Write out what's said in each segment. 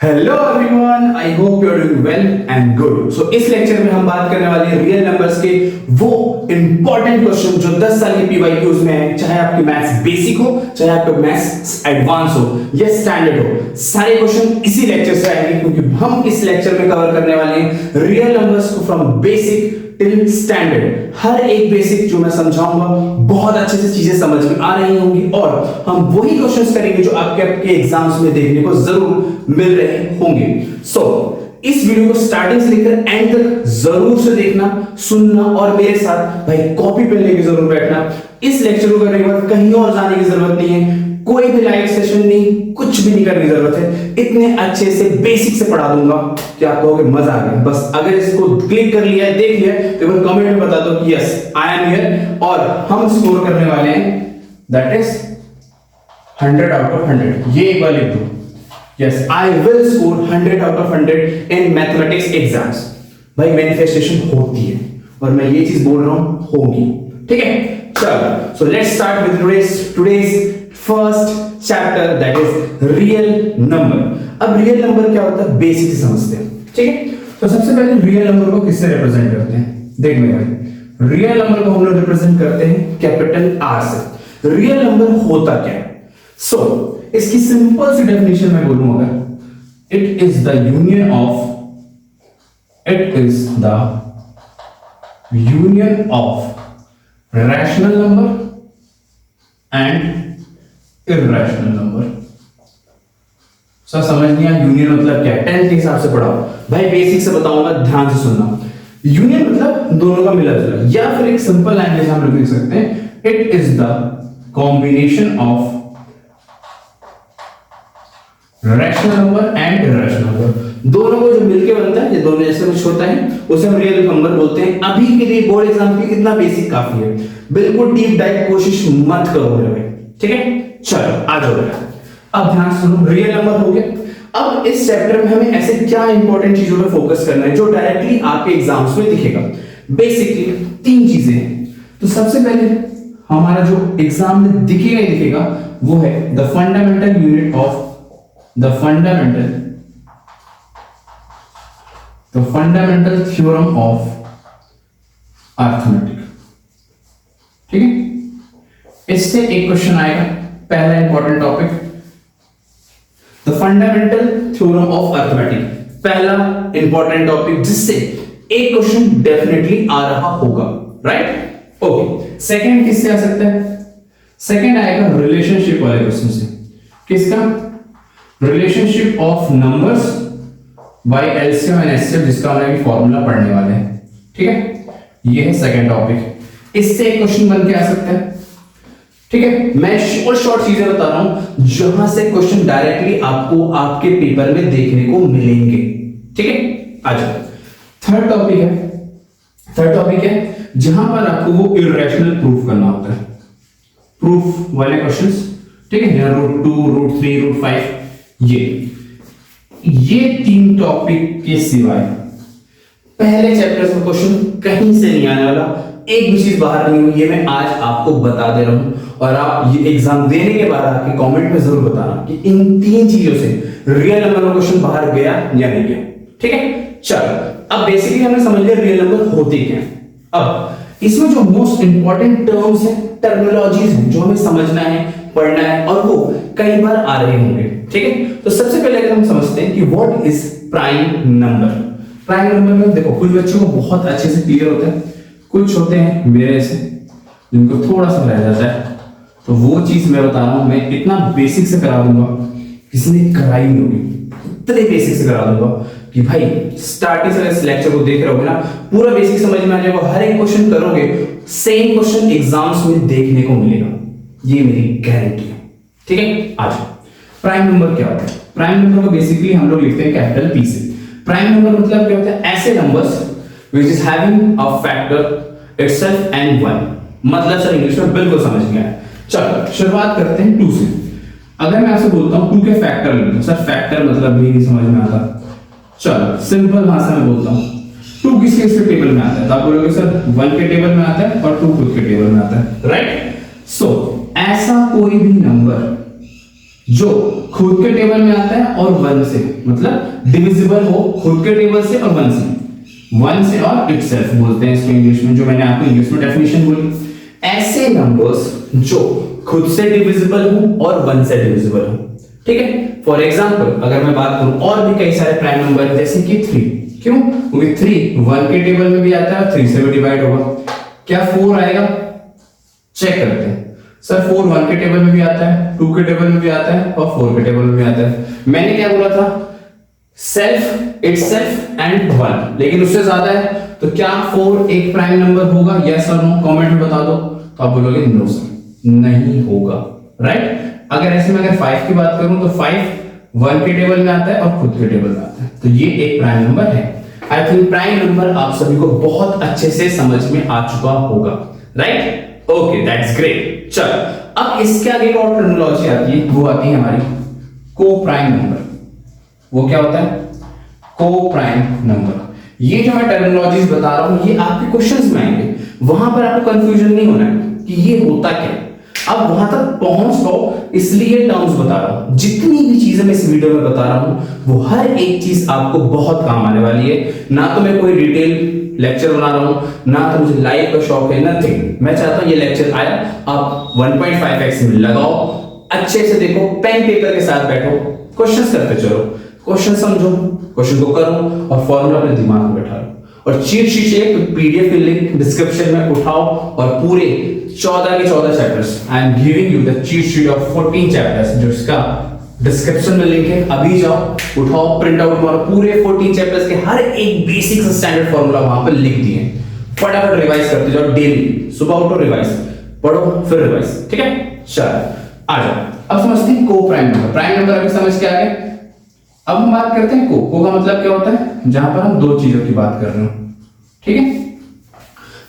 Hello everyone, I hope you are doing well and good. So इस lecture में हम बात करने वाले हैं रियल नंबर्स के वो इंपॉर्टेंट क्वेश्चन जो 10 साल के पीवाईक्यूज में है, चाहे आपकी मैथ्स बेसिक हो, चाहे आपका मैथ्स एडवांस हो या स्टैंडर्ड हो, सारे क्वेश्चन इसी लेक्चर से आएंगे क्योंकि हम इस लेक्चर में कवर करने वाले हैं रियल नंबर्स को फ्रॉम बेसिक टिल स्टैंडर्ड। हर एक बेसिक जो मैं समझाऊंगा बहुत अच्छे से चीजें समझ में आ रही होंगी और हम वही क्वेश्चंस करेंगे जो आपके एग्जाम्स में देखने को जरूर मिल रहे होंगे। सो इस वीडियो को स्टार्टिंग से लेकर एंड तक जरूर से देखना, सुनना और मेरे साथ भाई कॉपी पेन लेके जरूर बैठना। इस लेक्चर को करने के बाद कहीं और जाने की जरूरत नहीं है, कोई भी लाइव सेशन नहीं, कुछ भी नहीं करने की जरूरत है। इतने अच्छे से बेसिक से पढ़ा दूंगा कि आप कहोगे मजा आ गया। बस अगर इसको क्लिक कर लिया है, देख लिया है, तो एक कमेंट में बता दो कि यस आई एम हियर और हम स्कोर करने वाले हैं दैट इज 100 आउट ऑफ 100। ये एक बार लिख दो, yes I will score 100 out of 100 in mathematics exams. भाई मैनिफेस्टेशन होती है और मैं ये चीज बोल रहा हूं होगी, ठीक है। चलो so let's start with today's first chapter that is real number. अब रियल नंबर क्या होता है बेसिक से समझते हैं, ठीक है। तो सबसे पहले रियल नंबर को किससे रिप्रेजेंट करते हैं, देख मेरे भाई, रियल नंबर को हम लोग रिप्रेजेंट करते हैं कैपिटल आर से। रियल नंबर होता क्या है? सो इसकी सिंपल सी डेफिनेशन मैं बोलूं अगर, it is the union of rational number and irrational number. Sir समझ नहीं आया यूनियन मतलब क्या है? 10th के हिसाब से पढ़ाओ भाई, बेसिक से बताऊंगा, ध्यान से सुनना। यूनियन मतलब दोनों का मिला जुला, या फिर एक सिंपल लैंग्वेज हम लोग लिख सकते हैं, it is the combination of rational number and irrational number. दोनों को जो मिलके बनता है, ये दोनों जैसे कुछ होता है, उसे हम रियल नंबर बोलते हैं। अभी के लिए बोर्ड एग्जाम के इतना बेसिक काफी है, बिल्कुल डीप डाइव कोशिश मत करो मेरे भाई, ठीक है। चलो आ जाओ, अब ध्यान सुनो, रियल नंबर हो गया। अब इस चैप्टर में हमें ऐसे क्या इंपॉर्टेंट चीजों पे फोकस करना है जो डायरेक्टली आपके एग्जाम्स में दिखेगा। बेसिकली 3 चीजें हैं। तो सबसे पहले हमारा जो एग्जाम में दिखेगा ही दिखेगा वो है the fundamental unit of the fundamental theorem of arithmetic, ठीक है। इससे एक क्वेश्चन आएगा, पहला important topic the fundamental theorem of arithmetic, पहला इंपॉर्टेंट टॉपिक जिससे एक क्वेश्चन डेफिनेटली आ रहा होगा, राइट। ओके, सेकंड किससे आ सकता है? सेकंड आएगा रिलेशनशिप वाले क्वेश्चन से। किसका? Relationship of numbers by LCM and HCF, जिसका हम अभी फॉर्मूला पढ़ने वाले हैं, ठीक है। ये है सेकंड टॉपिक। इससे एक क्वेश्चन बन के आ सकता है, ठीक है। मैं शॉर्ट चीजें बता रहा हूं जहां से क्वेश्चन डायरेक्टली आपको आपके पेपर में देखने को मिलेंगे, ठीक है। आ जाओ, थर्ड टॉपिक है जहां पर आपको वो इर्रेशनल प्रूफ करना होता है, प्रूफ वाले क्वेश्चंस, ठीक है। √2, √3, √5, ये 3 टॉपिक के सिवाय पहले चैप्टर में क्वेश्चन कहीं से नहीं आने वाला, एक भी चीज बाहर नहीं हुई। ये मैं आज आपको बता दे रहा हूं और आप ये एग्जाम देने के बाद आके कमेंट में जरूर बताना कि इन 3 चीजों से रियल नंबर का क्वेश्चन बाहर गया या नहीं गया, ठीक है। चलो, अब बेसिकली हमने समझ लिया रियल नंबर होते क्या हैं। अब इसमें जो मोस्ट इंपॉर्टेंट टर्म्स हैं, टर्मिनोलॉजीज हैं, जो हमें समझना है, पढ़ना है और वो कई बार आ रहे होंगे, ठीक है। तो सबसे पहले अगर हम समझते हैं कि what is prime number. Prime number में देखो कुछ बच्चों को बहुत अच्छे से क्लियर होता है, कुछ होते हैं मेरे ऐसे जिनको थोड़ा सा रह जाता है। तो वो चीज मैं बता रहा हूं, मैं इतना बेसिक से करा दूंगा, किसी ने कराई नहीं होगी, इतने बेसिक से करा दूंगा कि भाई स्टार्टिंग से इस लेक्चर को देख रहे होगे ना, पूरा बेसिक समझ में आ जाएगा। हर एक क्वेश्चन करोगे, सेम क्वेश्चन एग्जाम्स में देखने को मिलेगा, ये मेरी गारंटी है, ठीक है। आज प्राइम नंबर क्या होता है? प्राइम नंबर को बेसिकली हम लोग लिखते हैं कैपिटल पी से। प्राइम नंबर मतलब क्या होता है? ऐसे numbers which is having a factor itself and 1। मतलब सर इंग्लिश में बिल्कुल समझ गया। चलो शुरुआत करते हैं 2 से। अगर मैं आपसे बोलता हूं 2 के फैक्टर लिख दो, सर फैक्टर मतलब भी नहीं समझ में आता। चलो सिंपल भाषा में बोलता हूं, 2 किसके टेबल में आता है? तो आप बोलोगे सर 1 के टेबल में आता है और 2 खुद के टेबल में आता है, राइट। सो ऐसा कोई भी नंबर जो खुद के टेबल में आता है और 1 से मतलब डिविजिबल हो खुद के टेबल से और वन से और इटसेल्फ बोलते हैं इसको इंग्लिश में, जो मैंने आपको इंग्लिश में डेफिनेशन बोली। ऐसे नंबर्स जो खुद से डिविजिबल हो और वन से डिविजिबल हो, ठीक है। फॉर एग्जांपल अगर मैं बात करूं और भी कई सारे प्राइम नंबर जैसे कि 3, क्यों? क्योंकि 3 1 के टेबल में भी आता है, 3 से भी डिवाइड होगा। क्या 4 आएगा? चेक करते हैं। सर 4 1 के टेबल में भी आता है, 2 के टेबल में भी आता है और 4 के टेबल में भी आता है। मैंने क्या बोला था? सेल्फ, इटसेल्फ एंड 1, लेकिन उससे ज्यादा है तो क्या 4 एक प्राइम नंबर होगा? यस और नो कमेंट में बता दो। तो आप बोलोगे नो सर, नहीं होगा, राइट। अगर ऐसे में अगर 5 की बात करूं तो 5 1 के टेबल में आता है और खुद के टेबल में आता है, तो ये एक प्राइम नंबर है। आई थिंक प्राइम नंबर आप सभी को बहुत अच्छे से समझ में आ चुका होगा, राइट? Okay, that's great. चलो अब इसके आगे एक और टर्मिनोलॉजी आती है, वो आती है हमारी को प्राइम नंबर। वो क्या होता है? को प्राइम नंबर। ये जो मैं टर्मिनोलॉजीज बता रहा हूं ये आपके क्वेश्चंस में आएंगे, वहां पर आपको कंफ्यूजन नहीं होना है कि ये होता क्या है। अब वहां तक पहुंच पाओ इसलिए टर्म्स बता रहा हूं। जितनी भी चीजें मैं इस वीडियो में बता रहा हूं वो हर एक चीज आपको बहुत काम आने वाली है। ना तो मैं कोई डिटेल लेक्चर बना रहा हूं, ना तो मुझे लाइव का शौक है, नथिंग। मैं चाहता हूं ये लेक्चर आया आप 1.5x में लगाओ, अच्छे से देखो, पेन पेपर के साथ बैठो, क्वेश्चंस करते चलो, क्वेश्चन समझो, क्वेश्चन को करो और फॉर्मूला अपने दिमाग में बैठा लो। और चीट शीट एक पीडीएफ की लिंक डिस्क्रिप्शन में उठाओ और पूरे 14 के 14 chapters, I am giving you the cheat sheet of 14 chapters, जिसका डिस्क्रिप्शन में लिंक है। अभी जाओ, उठाओ, प्रिंट आउट मारो, पूरे 14 चैप्टर्स के हर एक बेसिक से स्टैंडर्ड फॉर्मूला वहां पर लिख दिए। फटाफट रिवाइज करते जाओ डेली, सुबह उठो रिवाइज, पढ़ो फिर रिवाइज, ठीक है। चलो आ जाओ, अब समझते हैं को प्राइम नंबर। प्राइम नंबर अभी समझ के आ गए। अब हम बात करते हैं को का मतलब क्या होता है? जहां पर हम दो चीजों की बात कर रहे हो, ठीक है।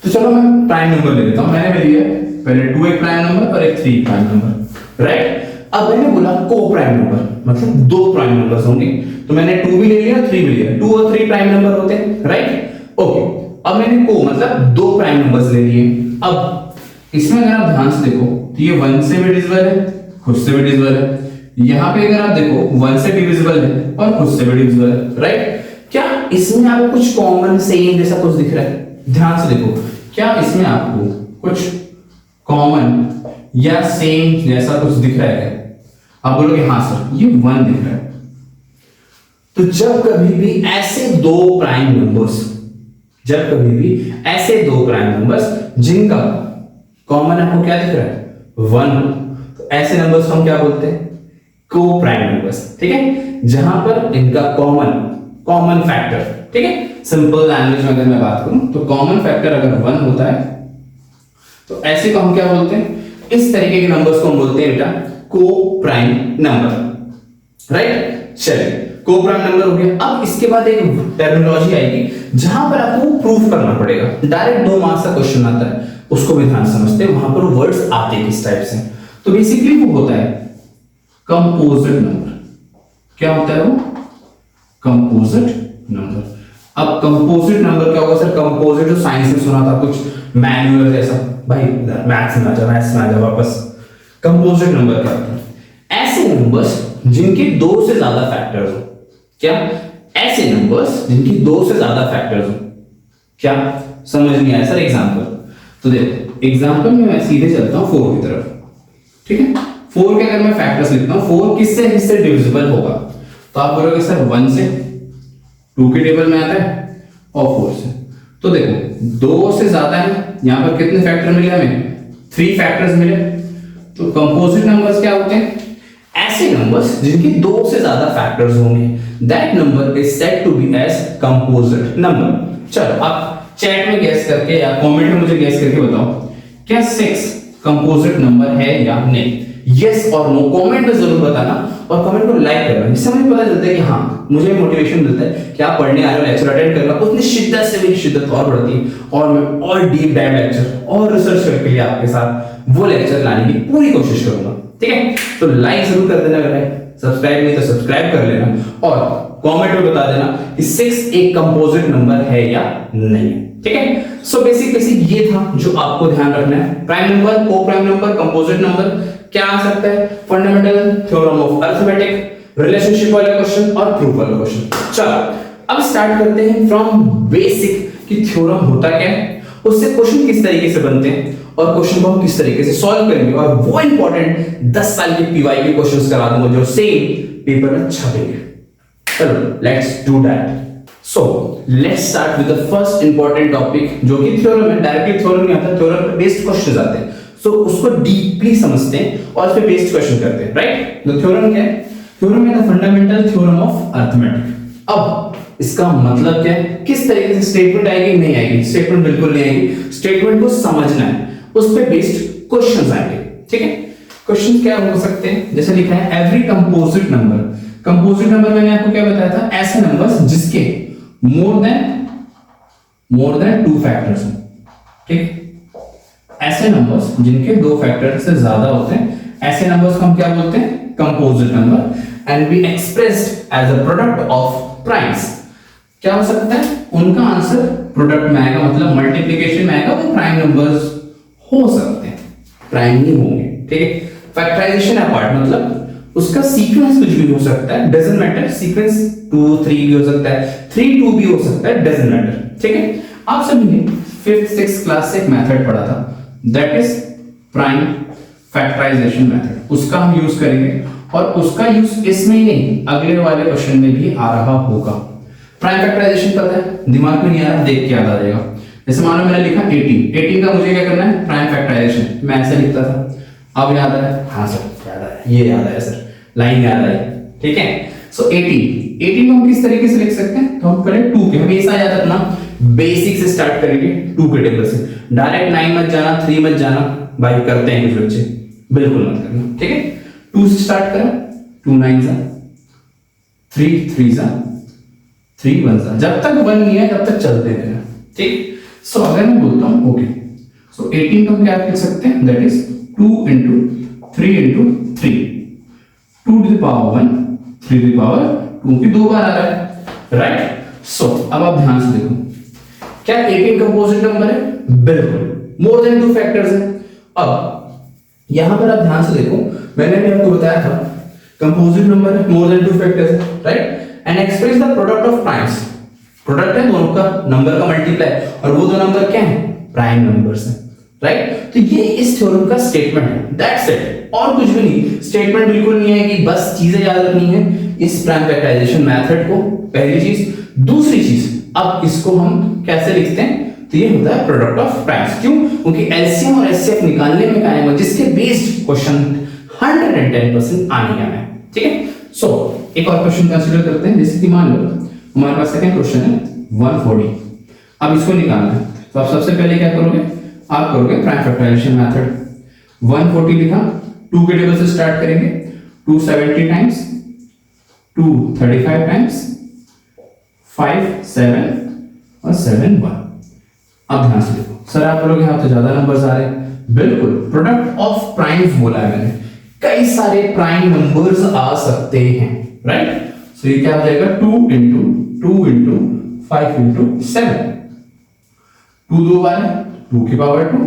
तो चलो मैं प्राइम नंबर ले लेता हूं। मैंने लिया पहले 2 एक प्राइम नंबर और एक 3 प्राइम नंबर, राइट। अब मैंने बोला को प्राइम नंबर मतलब दो प्राइम नंबर्स होंगे, तो मैंने 2 भी ले लिया 3 भी ले लिया, 2 और 3 प्राइम नंबर होते हैं, राइट। ओके, अब मैंने को मतलब दो प्राइम नंबर्स ले लिए। अब इसमें अगर आप ध्यान से देखो तो ये 1 से भी डिविजिबल है, खुद से भी डिविजिबल है। यहां पे अगर आप देखो 1 से डिविजिबल है और खुद से भी डिविजिबल है, राइट। क्या इसमें आपको कुछ कॉमन सेम जैसा कुछ दिख रहा है? ध्यान से देखो, क्या इसमें आपको कुछ कॉमन या सेम जैसा कुछ दिख रहा है? आप बोलोगे हाँ सर ये 1 दिख रहा है। तो जब कभी भी ऐसे दो प्राइम नंबर्स, जब कभी भी ऐसे दो प्राइम नंबर्स जिनका कॉमन आपको क्या दिख रहा है? 1, तो ऐसे नंबर्स को हम क्या बोलते हैं? को प्राइम नंबर्स, ठीक है। जहां पर इनका कॉमन फैक्टर, ठीक है, सिंपल लैंग्वेज में अगर मैं बात करूं तो कॉमन फैक्टर अगर 1 होता है तो ऐसे को हम क्या बोलते हैं? इस तरीके के नंबर्स को हम बोलते हैं बेटा को प्राइम नंबर, राइट। चलिए को प्राइम नंबर हो गया। अब इसके बाद एक टर्मिनोलॉजी आएगी जहां पर आपको प्रूफ करना पड़ेगा। डायरेक्ट 2 मार्क्स का क्वेश्चन आता है, उसको भी ध्यान समझते हैं, वहां पर वर्ड्स आते हैं किस टाइप से। तो बेसिकली वो होता है कंपोजिट नंबर। क्या होता है वो? Composite number. अब कंपोजिट नंबर क्या होगा सर? कंपोजिट जो साइंस में सुना था कुछ मैनुअल जैसा, भाई मैथ्स में आ जा वापस। कंपोजिट नंबर क्या होता है? ऐसे नंबर्स जिनके 2 से ज्यादा फैक्टर्स हो। क्या? ऐसे नंबर्स जिनकी 2 से ज्यादा फैक्टर्स हो। क्या समझ नहीं आया सर? एग्जांपल तो देखो, एग्जांपल में मैं सीधे चलता हूं 4 की तरफ, ठीक है। 4 के अगर मैं फैक्टर्स लिखता हूं, 4 किससे डिविजिबल होगा? तो आप बोलोगे सर 1 से, 2 के टेबल में आता है और 4 से। तो देखो 2 से ज्यादा है, यहां पर कितने फैक्टर मिले हमें? 3 फैक्टर्स मिले। तो कंपोजिट नंबर्स क्या होते हैं? ऐसे नंबर्स जिनके 2 से ज्यादा फैक्टर्स होंगे, that number is said to be as composite number. चलो आप चैट में गैस करके या कमेंट में मुझे गैस करके बताओ, क्या 6 कंपोजिट नंबर है या नहीं? यस और नो कमेंट में जरूर बताना और कमेंट को लाइक करना, इससे मुझे पता चलता है कि हाँ मुझे मोटिवेशन मिलता है कि आप पढ़ने आ रहे हो, लेक्चर अटेंड कर रहे हो। उतनी शिद्दत से मेरी शिद्दत और बढ़ती है और मैं और डीप डाइव लेक्चर और रिसर्च करके लिए आपके साथ वो लेक्चर लाने की पूरी कोशिश करूंगा, ठीक है। तो लाइक जरूर कर देना बेटा, सब्सक्राइब नहीं तो सब्सक्राइब कर लेना और कमेंट में बता देना कि 6 एक कंपोजिट नंबर है या नहीं, ठीक है। सो बेसिक ये था जो आपको ध्यान रखना है। प्राइम नंबर, को प्राइम नंबर, कंपोजिट नंबर क्या आ सकता है? Fundamental theorem of arithmetic, relationship वाला क्वेश्चन और प्रूफ वाला क्वेश्चन। चलो अब स्टार्ट करते हैं फ्रॉम बेसिक कि थ्योरम होता क्या है, उससे क्वेश्चन किस तरीके से बनते हैं और क्वेश्चन को हम किस तरीके से सॉल्व करेंगे, और वो इंपॉर्टेंट 10 साल के पीवाईक्यू क्वेश्चंस करा दूंगा जो सेम पेपर में छपेंगे। चलो let's do that. So let's start with the first important topic जो कि थ्योरम है। डायरेक्टली थ्योरम नहीं आता, थ्योरम पे बेस्ड क्वेश्चंस आते हैं, सो उसको डीपली समझते हैं और उस पे बेस्ड क्वेश्चन करते हैं, राइट। तो थ्योरम क्या है? थ्योरम है the fundamental theorem of arithmetic. अब इसका मतलब क्या है, किस तरीके से स्टेटमेंट आएगी, नहीं आएगी, स्टेटमेंट बिल्कुल नहीं आएगी, स्टेटमेंट को समझना है, उस पे बेस्ड क्वेश्चंस आएंगे, ठीक है। क्वेश्चन क्या हो सकते हैं, जैसे लिखा है every composite number. Composite number मैंने आपको क्या बताया था, ऐसे नंबर्स जिसके मोर देन 2 फैक्टर्स हैं, ठीक। ऐसे नंबर्स जिनके 2 फैक्टर से ज्यादा होते हैं, ऐसे नंबर्स को हम क्या बोलते हैं, composite number. And be expressed as a product of primes. क्या हो सकता है, उनका आंसर प्रोडक्ट में आएगा, मतलब मल्टीप्लिकेशन में आएगा, वो प्राइम नंबर्स हो सकते हैं, प्राइम नहीं होंगे, ठीक है। फैक्टराइजेशन अपार्ट मतलब उसका सीक्वेंस कुछ भी हो सकता है, डजंट मैटर, सीक्वेंस 2 3 भी हो सकता है, 3 2 भी हो सकता है, डजंट मैटर, ठीक है। आप सभी ने 5th 6th क्लास से एक मेथड पढ़ा था, that is prime factorisation method. उसका हम यूज करेंगे और उसका यूज इसमें ही नहीं, अगले वाले क्वेश्चन में भी आ रहा होगा। प्राइम फैक्टराइजेशन पता है, दिमाग में नहीं आ रहा, देख के याद आ जाएगा। जैसे मानो मैंने लिखा 18 का मुझे क्या करना है, प्राइम फैक्टराइजेशन, मैं ऐसे लिखता था, अब याद आया, हाँ सर याद आया, ये याद आया सर, लाइन याद आई, ठीक है। सो 18 को हम किस तरीके से लिख सकते हैं, तो हम करें 2 के, हमेशा याद रखना बेसिक से स्टार्ट करेंगे, 2 के टेबल से, डायरेक्ट 9 मत जाना, 3 मत जाना, भाई करते हैं कुछ बच्चे, बिल्कुल मत करना, ठीक है। 2 से स्टार्ट करें, 2 9 जा 3 3 जा 3 1 जा, जब तक 1 नहीं है तब तक चलते रहना, ठीक। सो अगर मैं बोलता हूं ओके, सो 18 को हम क्या लिख सकते हैं, that is 2 into 3 into 3, 2 to the power 1 3 to the power 2 की 2 बार आ रहा है, राइट। सो अब आप ध्यान से देखो, क्या 18 कंपोजिट नंबर है, बिल्कुल, मोर देन 2 फैक्टर्स है। अब यहां पर आप ध्यान से देखो, मैंने भी आपको बताया था कंपोजिट नंबर है, मोर देन 2 फैक्टर्स है, right. And express the product of primes, product है दोनों का, नंबर का मल्टीप्लाई, और वो दो नंबर क्या है, प्राइम नंबर्स हैं, राइट। तो ये इस थ्योरम का स्टेटमेंट है, दैट्स इट, और कुछ भी नहीं, स्टेटमेंट बिल्कुल नहीं आएगी, बस चीजें याद रखनी है इस प्राइम फैक्टराइजेशन मेथड को, पहली चीज। दूसरी चीज, अब इसको हम कैसे लिखते हैं, तो ये होता है प्रोडक्ट ऑफ प्राइम्स, क्यों, क्योंकि एलसीएम और एचसीएफ निकालने में क्या है, जिसके बेस्ड क्वेश्चन 110% आने वाला है, ठीक है। सो एक और क्वेश्चन कंसीडर करते हैं, जैसे कि मान लो हमारे पास सेकंड क्वेश्चन है 140, अब इसको निकालना है, तो आप सबसे पहले क्या करोगे, आप करोगे प्राइम फैक्टराइजेशन मेथड। 140 लिखा, 2 के टेबल से स्टार्ट करेंगे, 270 टाइम्स, 235 टाइम्स, 5 7 और 7 1। अब ध्यान से देखो, सर आप बोलोगे यहाँ तो ज्यादा नंबर्स आ रहे हैं, बिल्कुल, प्रोडक्ट ऑफ प्राइम्स बोला है मैंने, कई सारे प्राइम नंबर्स आ सकते हैं, राइट। सो ये क्या हो जाएगा, 2 into 2 into 5 into 7, 2 2 बार है, 2 की पावर 2,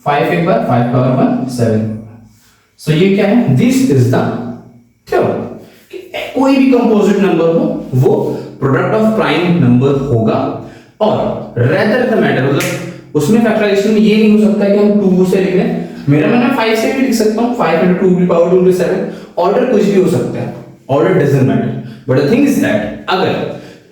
5 एक बार, 5 पावर 1 7। सो ये क्या है, दिस इज द थ्योरम, कोई भी कंपोजिट नंबर हो वो प्रोडक्ट ऑफ प्राइम नंबर होगा, और रेदर द मैटर, मतलब उसमें फैक्टराइजेशन में ये नहीं हो सकता कि हम 2 से लिख लें, मेरा मैंने 5 से भी लिख सकता हूं, 5 into 2 की पावर 2 into 7, ऑर्डर कुछ भी हो सकता है, order doesn't matter, but the thing is that अगर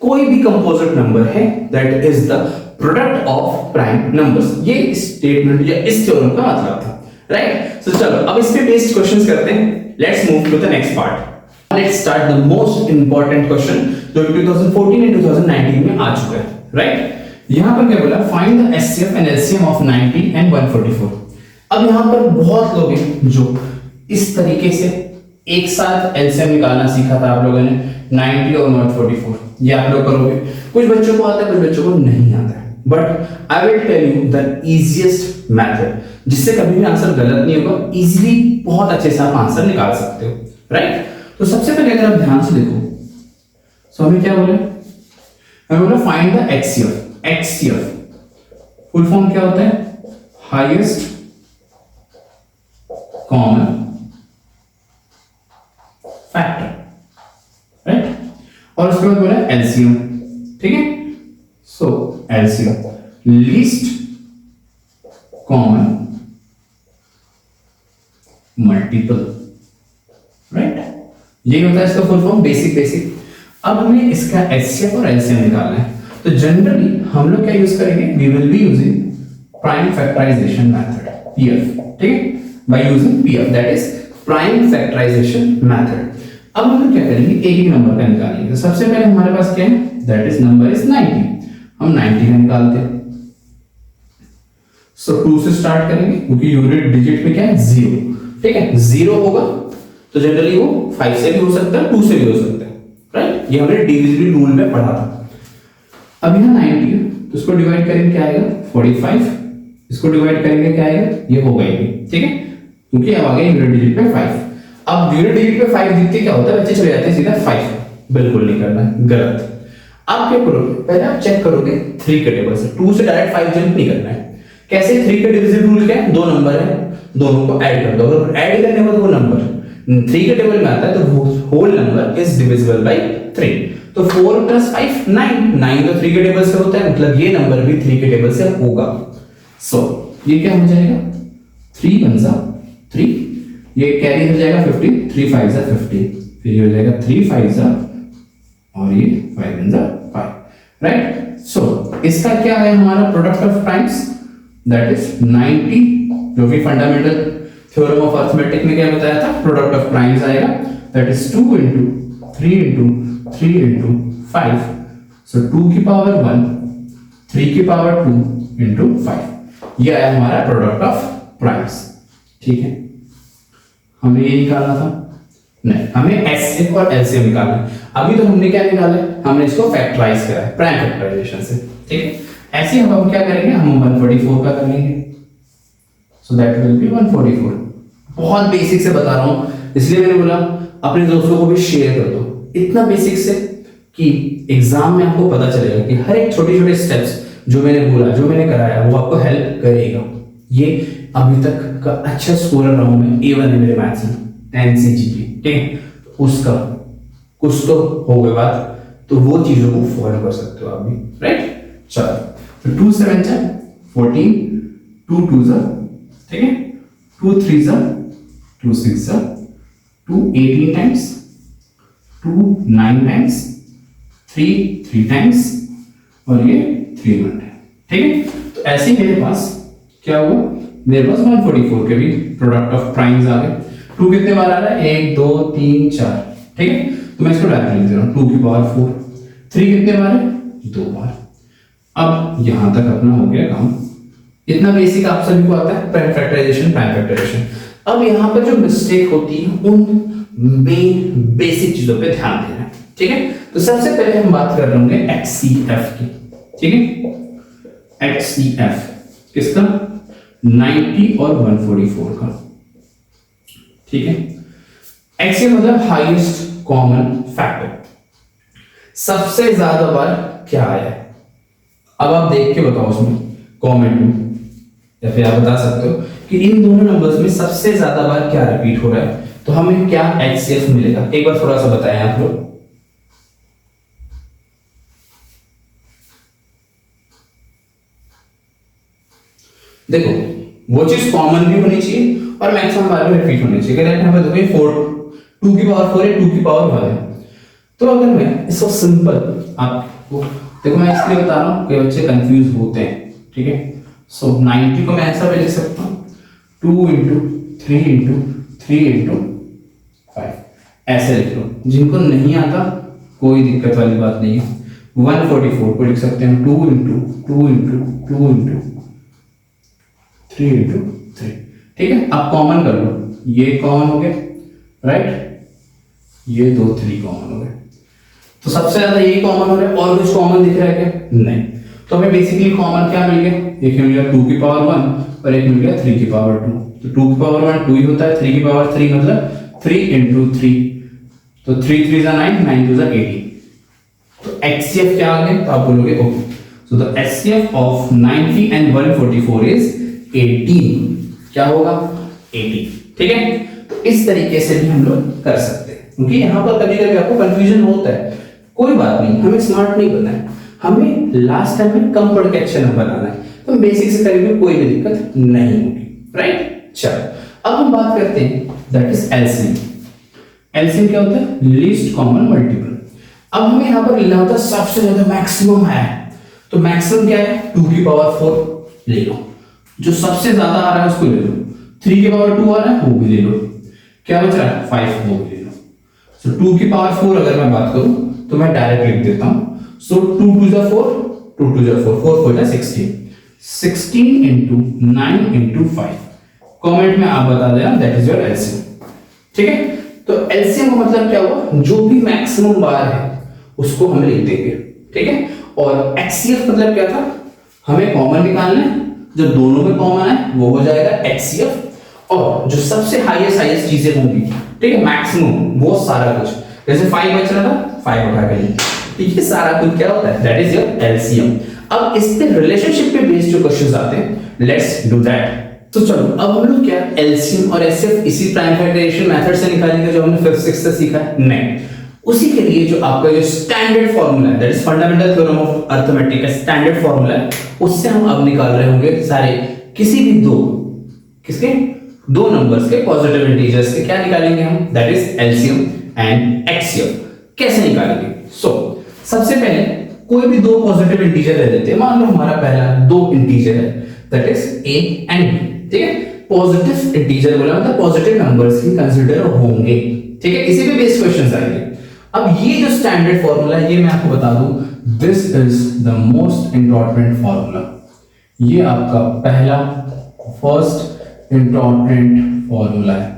कोई भी कंपोजिट नंबर है that is the product of prime numbers, ये स्टेटमेंट या इस थ्योरम का मतलब था, राइट। सो चलो अब इस पे बेस्ड क्वेश्चंस करते हैं, let's move to the next part. Let's start the most important question जो 2014 एंड 2019 में आ चुका है, राइट। यहां पर क्या बोला, find the HCF and LCM of 90 and 144। अब यहां पर बहुत लोग हैं जो इस तरीके से एक साथ एलसीएम निकालना सीखा था आप लोगों ने, 90 और 144, ये आप लोग करोगे, कुछ बच्चों को आता है, कुछ बच्चों को नहीं आता है, but I will tell you the easiest method, जिससे कभी भी आंसर गलत नहीं होगा, इजीली बहुत अच्छे से आप आंसर निकाल सकते हो, राइट। तो सबसे पहले अगर आप ध्यान से देखो, सो हमें क्या बोले, हमें बोला find the HCF. HCF full form क्या होता है, हाईएस्ट कॉमन फैक्टर, उसके बाद बोला एलसीएम, ठीक है। So LCM least common multiple, right, ये होता है इसका फुल फॉर्म बेसिक। अब हमें इसका एचसीएफ और एलसीएम निकालना है, तो जनरली हम लोग क्या यूज करेंगे, we will be using prime factorisation method, PF, ठीक है, by using PF, that is prime factorisation method. अब हम लोग क्या करेंगे, एक एक नंबर का निकालेंगे। तो सबसे पहले हमारे पास क्या है, दैट इज नंबर इज 90, हम 90 का निकालते हैं। सो 2 से स्टार्ट करेंगे क्योंकि यूनिट डिजिट में क्या है, 0, ठीक है, 0 होगा तो जनरली वो 5 से भी हो सकता है, 2 से भी हो सकता है, राइट, ये हमने डिविजिबल रूल में पढ़ा था। अब यहाँ 90 है तो इसको डिवाइड करेंगे क्या आएगा, 45, इसको डिवाइड करेंगे क्या आएगा, ये होगा ही, ठीक है, क्योंकि अब आ गया यूनिट डिजिट पे 5। अब यूनिट डिजिट पे 5 दिखते क्या होता है, बच्चे चले जाते हैं सीधा 5, बिल्कुल नहीं करना है, गलत। आप क्या करोगे, पहले आप चेक करोगे 3 के टेबल से, 2 से डायरेक्ट 5 जंप नहीं करना है। कैसे, 3 का डिविजिबल रूल क्या है, 2 नंबर है, दोनों को ऐड कर दो, अगर ऐड करने के बाद वो नंबर 3 के टेबल में आता है तो whole number is divisible by 3। तो 4 + 5 9 तो 3 के टेबल से होता है, मतलब ये नंबर भी 3 के टेबल से होगा। सो ये क्या हो जाएगा, 3 × 3, ये कैरी हो जाएगा 15, 3 × 5 = 15, फिर ये हो जाएगा 3 × 5 और ये 5 × 5, राइट। सो इसका क्या है हमारा product of primes, that is 90, जो भी फंडामेंटल थ्योरम ऑफ अरिथमेटिक में क्या बताया था, प्रोडक्ट ऑफ प्राइम्स आएगा, दैट इज 2 × 3 × 3 × 5, सो 2 की पावर 1, 3 की पावर 2 × 5, यह है हमारा प्रोडक्ट ऑफ प्राइम्स, ठीक है। हमें ये निकालना था, नहीं, हमें एचसीएफ और एलसीएम निकालना है। अभी तो हमने क्या निकाला है, हमने इसको फैक्टराइज करा है प्राइम फैक्टराइजेशन से, ठीक है। ऐसे हम क्या करेंगे, हम 144 का कर लेंगे, सो दैट विल बी 144। बहुत बेसिक से बता रहा हूं, इसलिए मैंने बोला अपने दोस्तों को भी शेयर कर दो, इतना बेसिक से कि एग्जाम में आपको पता चलेगा कि हर एक छोटे छोटे स्टेप्स जो मैंने बोला, जो मैंने कराया, वो आपको हेल्प करेगा। ये अभी तक का अच्छा स्कोरर रहा हूं मैं, A1 है मेरे मैथ्स में, 10 से जीपी, ठीक है, उसका कुछ तो हो गया बात, तो वो चीजों को फॉलो कर सकते हो आप भी, राइट। चलो, तो 2 × 7 = 14, 2 × 2 = ठीक है, 2 × 3 = 2 × 6 = 2 18 टाइम्स, 2 9 टाइम्स, 3 टाइम्स और ये 3 है, ठीक है। तो ऐसे ही मेरे पास क्या हुआ, मेरे पास 144 के भी प्रोडक्ट ऑफ प्राइम्स आ गए। 2 कितने बार आ रहा है, 1 2 3 4, ठीक है, तो मैं इसको डायरेक्ट लिख दे रहा हूं, 2 की पावर 4। 3 कितने बार है, 2 बार। अब यहां तक अपना हो गया काम, इतना बेसिक आप सभी को आता है, प्राइम फैक्टराइजेशन, प्राइम फैक्टराइजेशन। अब यहां पर जो मिस्टेक होती है उन मेन बेसिक चीजों पे ध्यान देना है, ठीक है। तो सबसे पहले हम बात कर रहे होंगे एचसीएफ की, ठीक है, एचसीएफ किसका, 90 और 144 का, ठीक है। एचसीएफ मतलब हाईएस्ट कॉमन फैक्टर, सबसे ज्यादा बार क्या आया है। अब आप देख के बताओ उसमें कमेंट में, या फिर आप बता सकते हो कि इन दोनों नंबर्स में सबसे ज्यादा बार क्या रिपीट हो रहा है, तो हमें क्या एचसीएफ मिलेगा, एक बार थोड़ा सा बताएं आप लोग। देखो, वो चीज कॉमन भी होनी चाहिए और मैक्सिमम बार में रिपीट होनी चाहिए। अगर यहाँ पर देखो 2 की पावर 4 है, 2 की पावर 1 है, तो अगर मैं इसको सिंपल आपको देखो, मैं इसलिए बता रहा हूं कि बच्चे कंफ्यूज होते हैं, ठीक है। सो 90 को मैं ऐसा भी लिख सकता हूं, 2 × 3 × 3 × 5, ऐसे लिख लो। जिनको नहीं आता कोई दिक्कत वाली बात नहीं है। 144 को लिख सकते हैं 2 × 2 × 2 × 3 × 3, ठीक है। अब कॉमन कर लो, ये कॉमन हो गया, राइट, ये 2 3 कॉमन हो गए, तो सबसे ज्यादा ये कॉमन हो रहा है, और कुछ कॉमन दिख रहा है क्या, नहीं। तो हमें बेसिकली कॉमन क्या मिल गया, एक मिल गया 2 की पावर 1 और एक मिल गया 3 की पावर 2। तो 2 की पावर 1 2 ही होता है, 3 की पावर 3 मतलब 3 × 3, तो 3 3 = 9, 9 2 = 18। तो एचसीएफ क्या आ गया, तो आप बोलोगे okay, so the HCF of 90 and 144 is 18। क्या होगा, 18, ठीक है। तो इस तरीके से भी हम लोग कर सकते हैं, क्योंकि यहां पर कभी कभी आपको कंफ्यूजन होता है, कोई बात नहीं, हमें स्मार्ट नहीं बनना है, हमें लास्ट टाइम में कम पढ़ के अच्छा नंबर लाना है, तो बेसिक से करेंगे, कोई भी दिक्कत नहीं होगी, राइट। चलो अब हम बात करते हैं दैट इज एलसीएम। एलसीएम क्या होता है? Least common multiple. अब हमें यहां पर लेना होता है सबसे ज्यादा मैक्सिमम है, तो मैक्सिमम क्या है? 2 की पावर 4 ले लो, जो सबसे ज्यादा आ रहा है उसको ले लो। 3 की पावर 2 आ रहा है वो भी ले लो, क्या बच रहा है? 5 वो भी ले लो। सो 2 की पावर 4 अगर मैं बात करूं तो मैं डायरेक्ट लिख देता हूं, सो 2 2 जा 4, 2 2 जा 4, 4 4 जा 16, 16 into 9 into 5। कमेंट में आप बता देना दैट इज योर एलसीएम, ठीक है। तो एलसीएम का मतलब क्या हुआ? जो भी मैक्सिमम बार है उसको हम लिख देंगे, ठीक है। और एचसीएफ मतलब क्या था? हमें कॉमन निकालना है, जो दोनों में कॉमन है वो हो जाएगा एचसीएफ, और जो सबसे हाईएस्ट चीजें होंगी, ठीक है, मैक्सिमम, वो सारा कुछ, जैसे 5 बच रहा था 5 उठा के, ठीक है, सारा कुछ क्या होता है? That is your LCM. अब इस पे रिलेशनशिप पे बेस्ड जो क्वेश्चंस आते हैं, लेट्स डू दैट। तो चलो अब हम लोग क्या एलसीएम और एचसीएफ इसी प्राइम फैक्टराइजेशन मेथड से निकालेंगे जो हमने 5th 6th से सीखा है? नहीं, उसी के लिए जो आपका जो स्टैंडर्ड फार्मूला है, that is fundamental theorem of arithmetic का स्टैंडर्ड फार्मूला है, उससे हम अब निकाल रहे होंगे सारे किसी भी दो नंबर्स के पॉजिटिव इंटीजर्स के, क्या निकालेंगे हम? That is LCM and HCF. कैसे निकालेंगे? सबसे पहले कोई भी दो पॉजिटिव इंटीजर ले लेते हैं, मान लो हमारा पहला 2 इंटीजर है, that is a and b, ठीक है। पॉजिटिव इंटीजर बोला मतलब पॉजिटिव नंबर्स ही कंसीडर होंगे, ठीक है, इसी पे बेस्ड क्वेश्चंस आएंगे। अब ये जो स्टैंडर्ड फार्मूला है, ये मैं आपको बता दूं, this is the most important formula. ये आपका पहला फर्स्ट इंपॉर्टेंट फार्मूला है,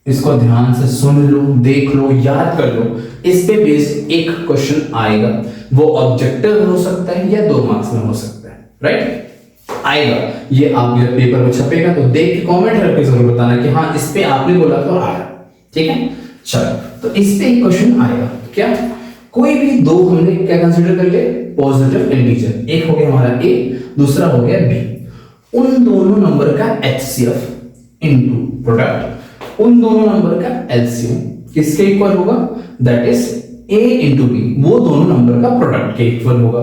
इसको ध्यान से सुन लो, देख लो, याद कर लो। इस पे बेस्ड एक क्वेश्चन आएगा, वो ऑब्जेक्टिव हो सकता है या 2 मार्क्स में हो सकता है, राइट, आएगा। ये आपके पेपर में छपेगा, तो देख के कमेंट करके जरूर बताना कि हाँ इस पे आपने बोला था आया, ठीक है। चलो तो इस पे एक क्वेश्चन आएगा, क्या? कोई भी दो हमने क्या कंसीडर कर लिए? पॉजिटिव इंटीजर, एक हो गया हमारा ए, दूसरा हो गया बी। उन दोनों नंबर का एचसीएफ इनटू प्रोडक्ट, उन दोनों नंबर का एलसीएम किसके इक्वल होगा? That is a into b, वो दोनों नंबर का प्रोडक्ट के इक्वल होगा।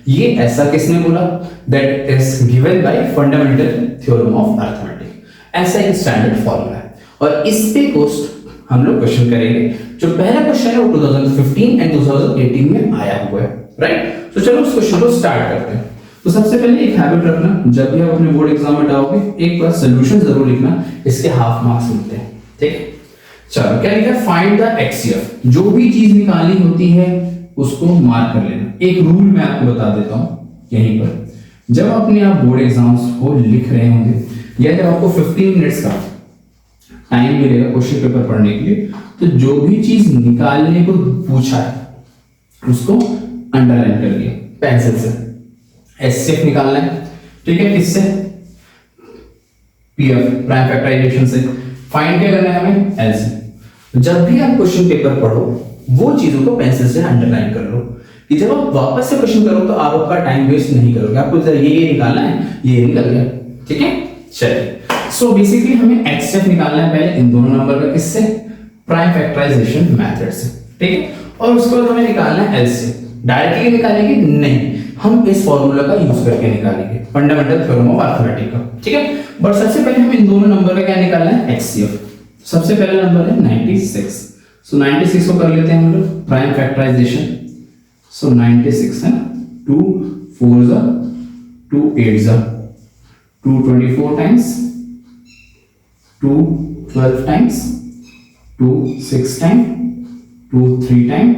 ये ऐसा किसने बोला? That is given by fundamental theorem of arithmetic. ऐसा एक स्टैंडर्ड फॉर्मूला है, और इस पे पोस्ट हम लोग क्वेश्चन करेंगे। जो पहला क्वेश्चन है वो 2015 एंड 2018 में आया हुआ है, राइट। तो चलो उस क्वेश्चन को स्टार्ट करते हैं। तो सबसे पहले एक हैबिट रखना, जब भी आप अपने बोर्ड एग्जाम में डालोगे एक बार सॉल्यूशन जरूर लिखना, इसके हाफ मार्क्स मिलते हैं, ठीक है। चलो क्या लिखा है? Find the HCF. जो भी चीज निकालनी होती है उसको मार्क कर लेना। एक रूल मैं आपको बता देता हूं यहीं पर, जब अपने आप बोर्ड एग्जाम्स को लिख रहे होंगे या जब आपको 15 मिनट्स का टाइम मिलेगा क्वेश्चन पेपर पढ़ने के लिए, तो जो भी चीज निकालने को पूछा है उसको अंडरलाइन कर लिया पेंसिल से। एचसीएफ निकालना है, ठीक है, किससे? पीएफ, प्राइम फैक्टराइजेशन से। फाइंड क्या करना है हमें? एलसीएम। जब भी आप क्वेश्चन पेपर पढ़ो वो चीजों को पेंसिल से अंडरलाइन कर लो, कि जब आप वापस से क्वेश्चन करो तो आप आपका टाइम वेस्ट नहीं करोगे। आपको ये निकालना है, ये निकल गया, ठीक है। चलिए, सो बेसिकली हमें एचसीएफ निकालना है पहले इन दोनों नंबर का, किससे? प्राइम फैक्टराइजेशन मेथड से, ठीक है। और उसके बाद हमें निकालना है एलसीएम। डायरेक्टली निकालेंगे नहीं, हम इस फॉर्मूला का यूज करके निकालेंगे, फंडामेंटल थ्योरम ऑफ अरिथमेटिक का, ठीक है। बट सबसे पहले हमें इन दोनों नंबर का क्या निकालना है? एचसीएफ। सबसे पहला नंबर है 96, सो 96 को कर लेते हैं हम लोग प्राइम फैक्टराइजेशन। सो 96 है 2 4 जा 2 8 जा 2 24 टाइम्स, 2 12 टाइम्स, 2 6 टाइम, 2 3 टाइम,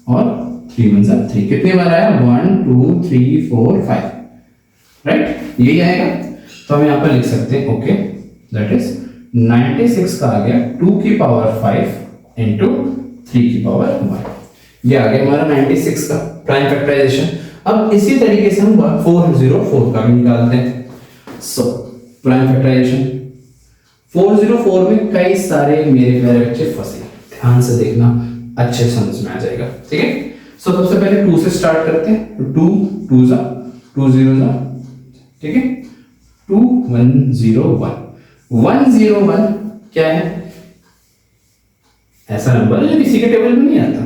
और 3 1 जा 3। कितने बार आया? 1 2 3 4 5, राइट, यही आएगा। तो हम यहां पर लिख सकते हैं ओके, दैट इज 96 का आ गया 2 की पावर 5 इंटू 3 की पावर 1। ये आ गया हमारा 96 का प्राइम फैक्टराइजेशन। अब इसी तरीके से हम 404 का भी निकालते हैं। सो प्राइम फैक्टराइजेशन 404 में कई सारे मेरे प्यारे बच्चे फंसे, ध्यान से देखना, अच्छे समझ में आ जाएगा, ठीक है। सो सबसे पहले 2 से स्टार्ट करते हैं। 2 2 जा 2 0 जा, ठीक है। 2 1 0 1 101 क्या है? ऐसा नंबर है जो किसी के टेबल में नहीं आता।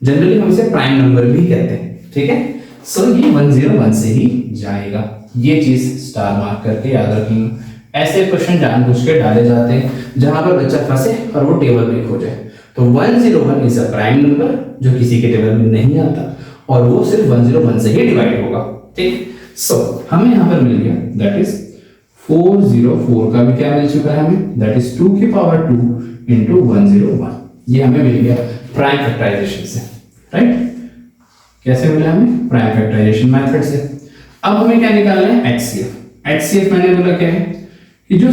जनरली हम इसे प्राइम नंबर भी कहते हैं, ठीक है। सो ये 101 से ही जाएगा, ये चीज स्टार मार्क करके याद रखेंगे। ऐसे क्वेश्चन जानबूझ के डाले जाते हैं जहां पर बच्चा फंसे और वो टेबल में खो जाए। तो 101 इज अ प्राइम नंबर जो किसी के टेबल में नहीं आता और वो सिर्फ 101 से ही डिवाइड होगा, ठीक। सो हमें यहां पर मिल गया दैट इज 404 का भी क्या मिल चुका है हमें, दैट इज 2 की पावर 2 इंटू 101। ये हमें मिल गया प्राइम फैक्टराइजेशन से, राइट। कैसे मिला हमें, प्राइम फैक्टराइजेशन मेथड से। अब हमें क्या निकालना है, एचसीएफ। एचसीएफ मैंने बोला क्या है कि जो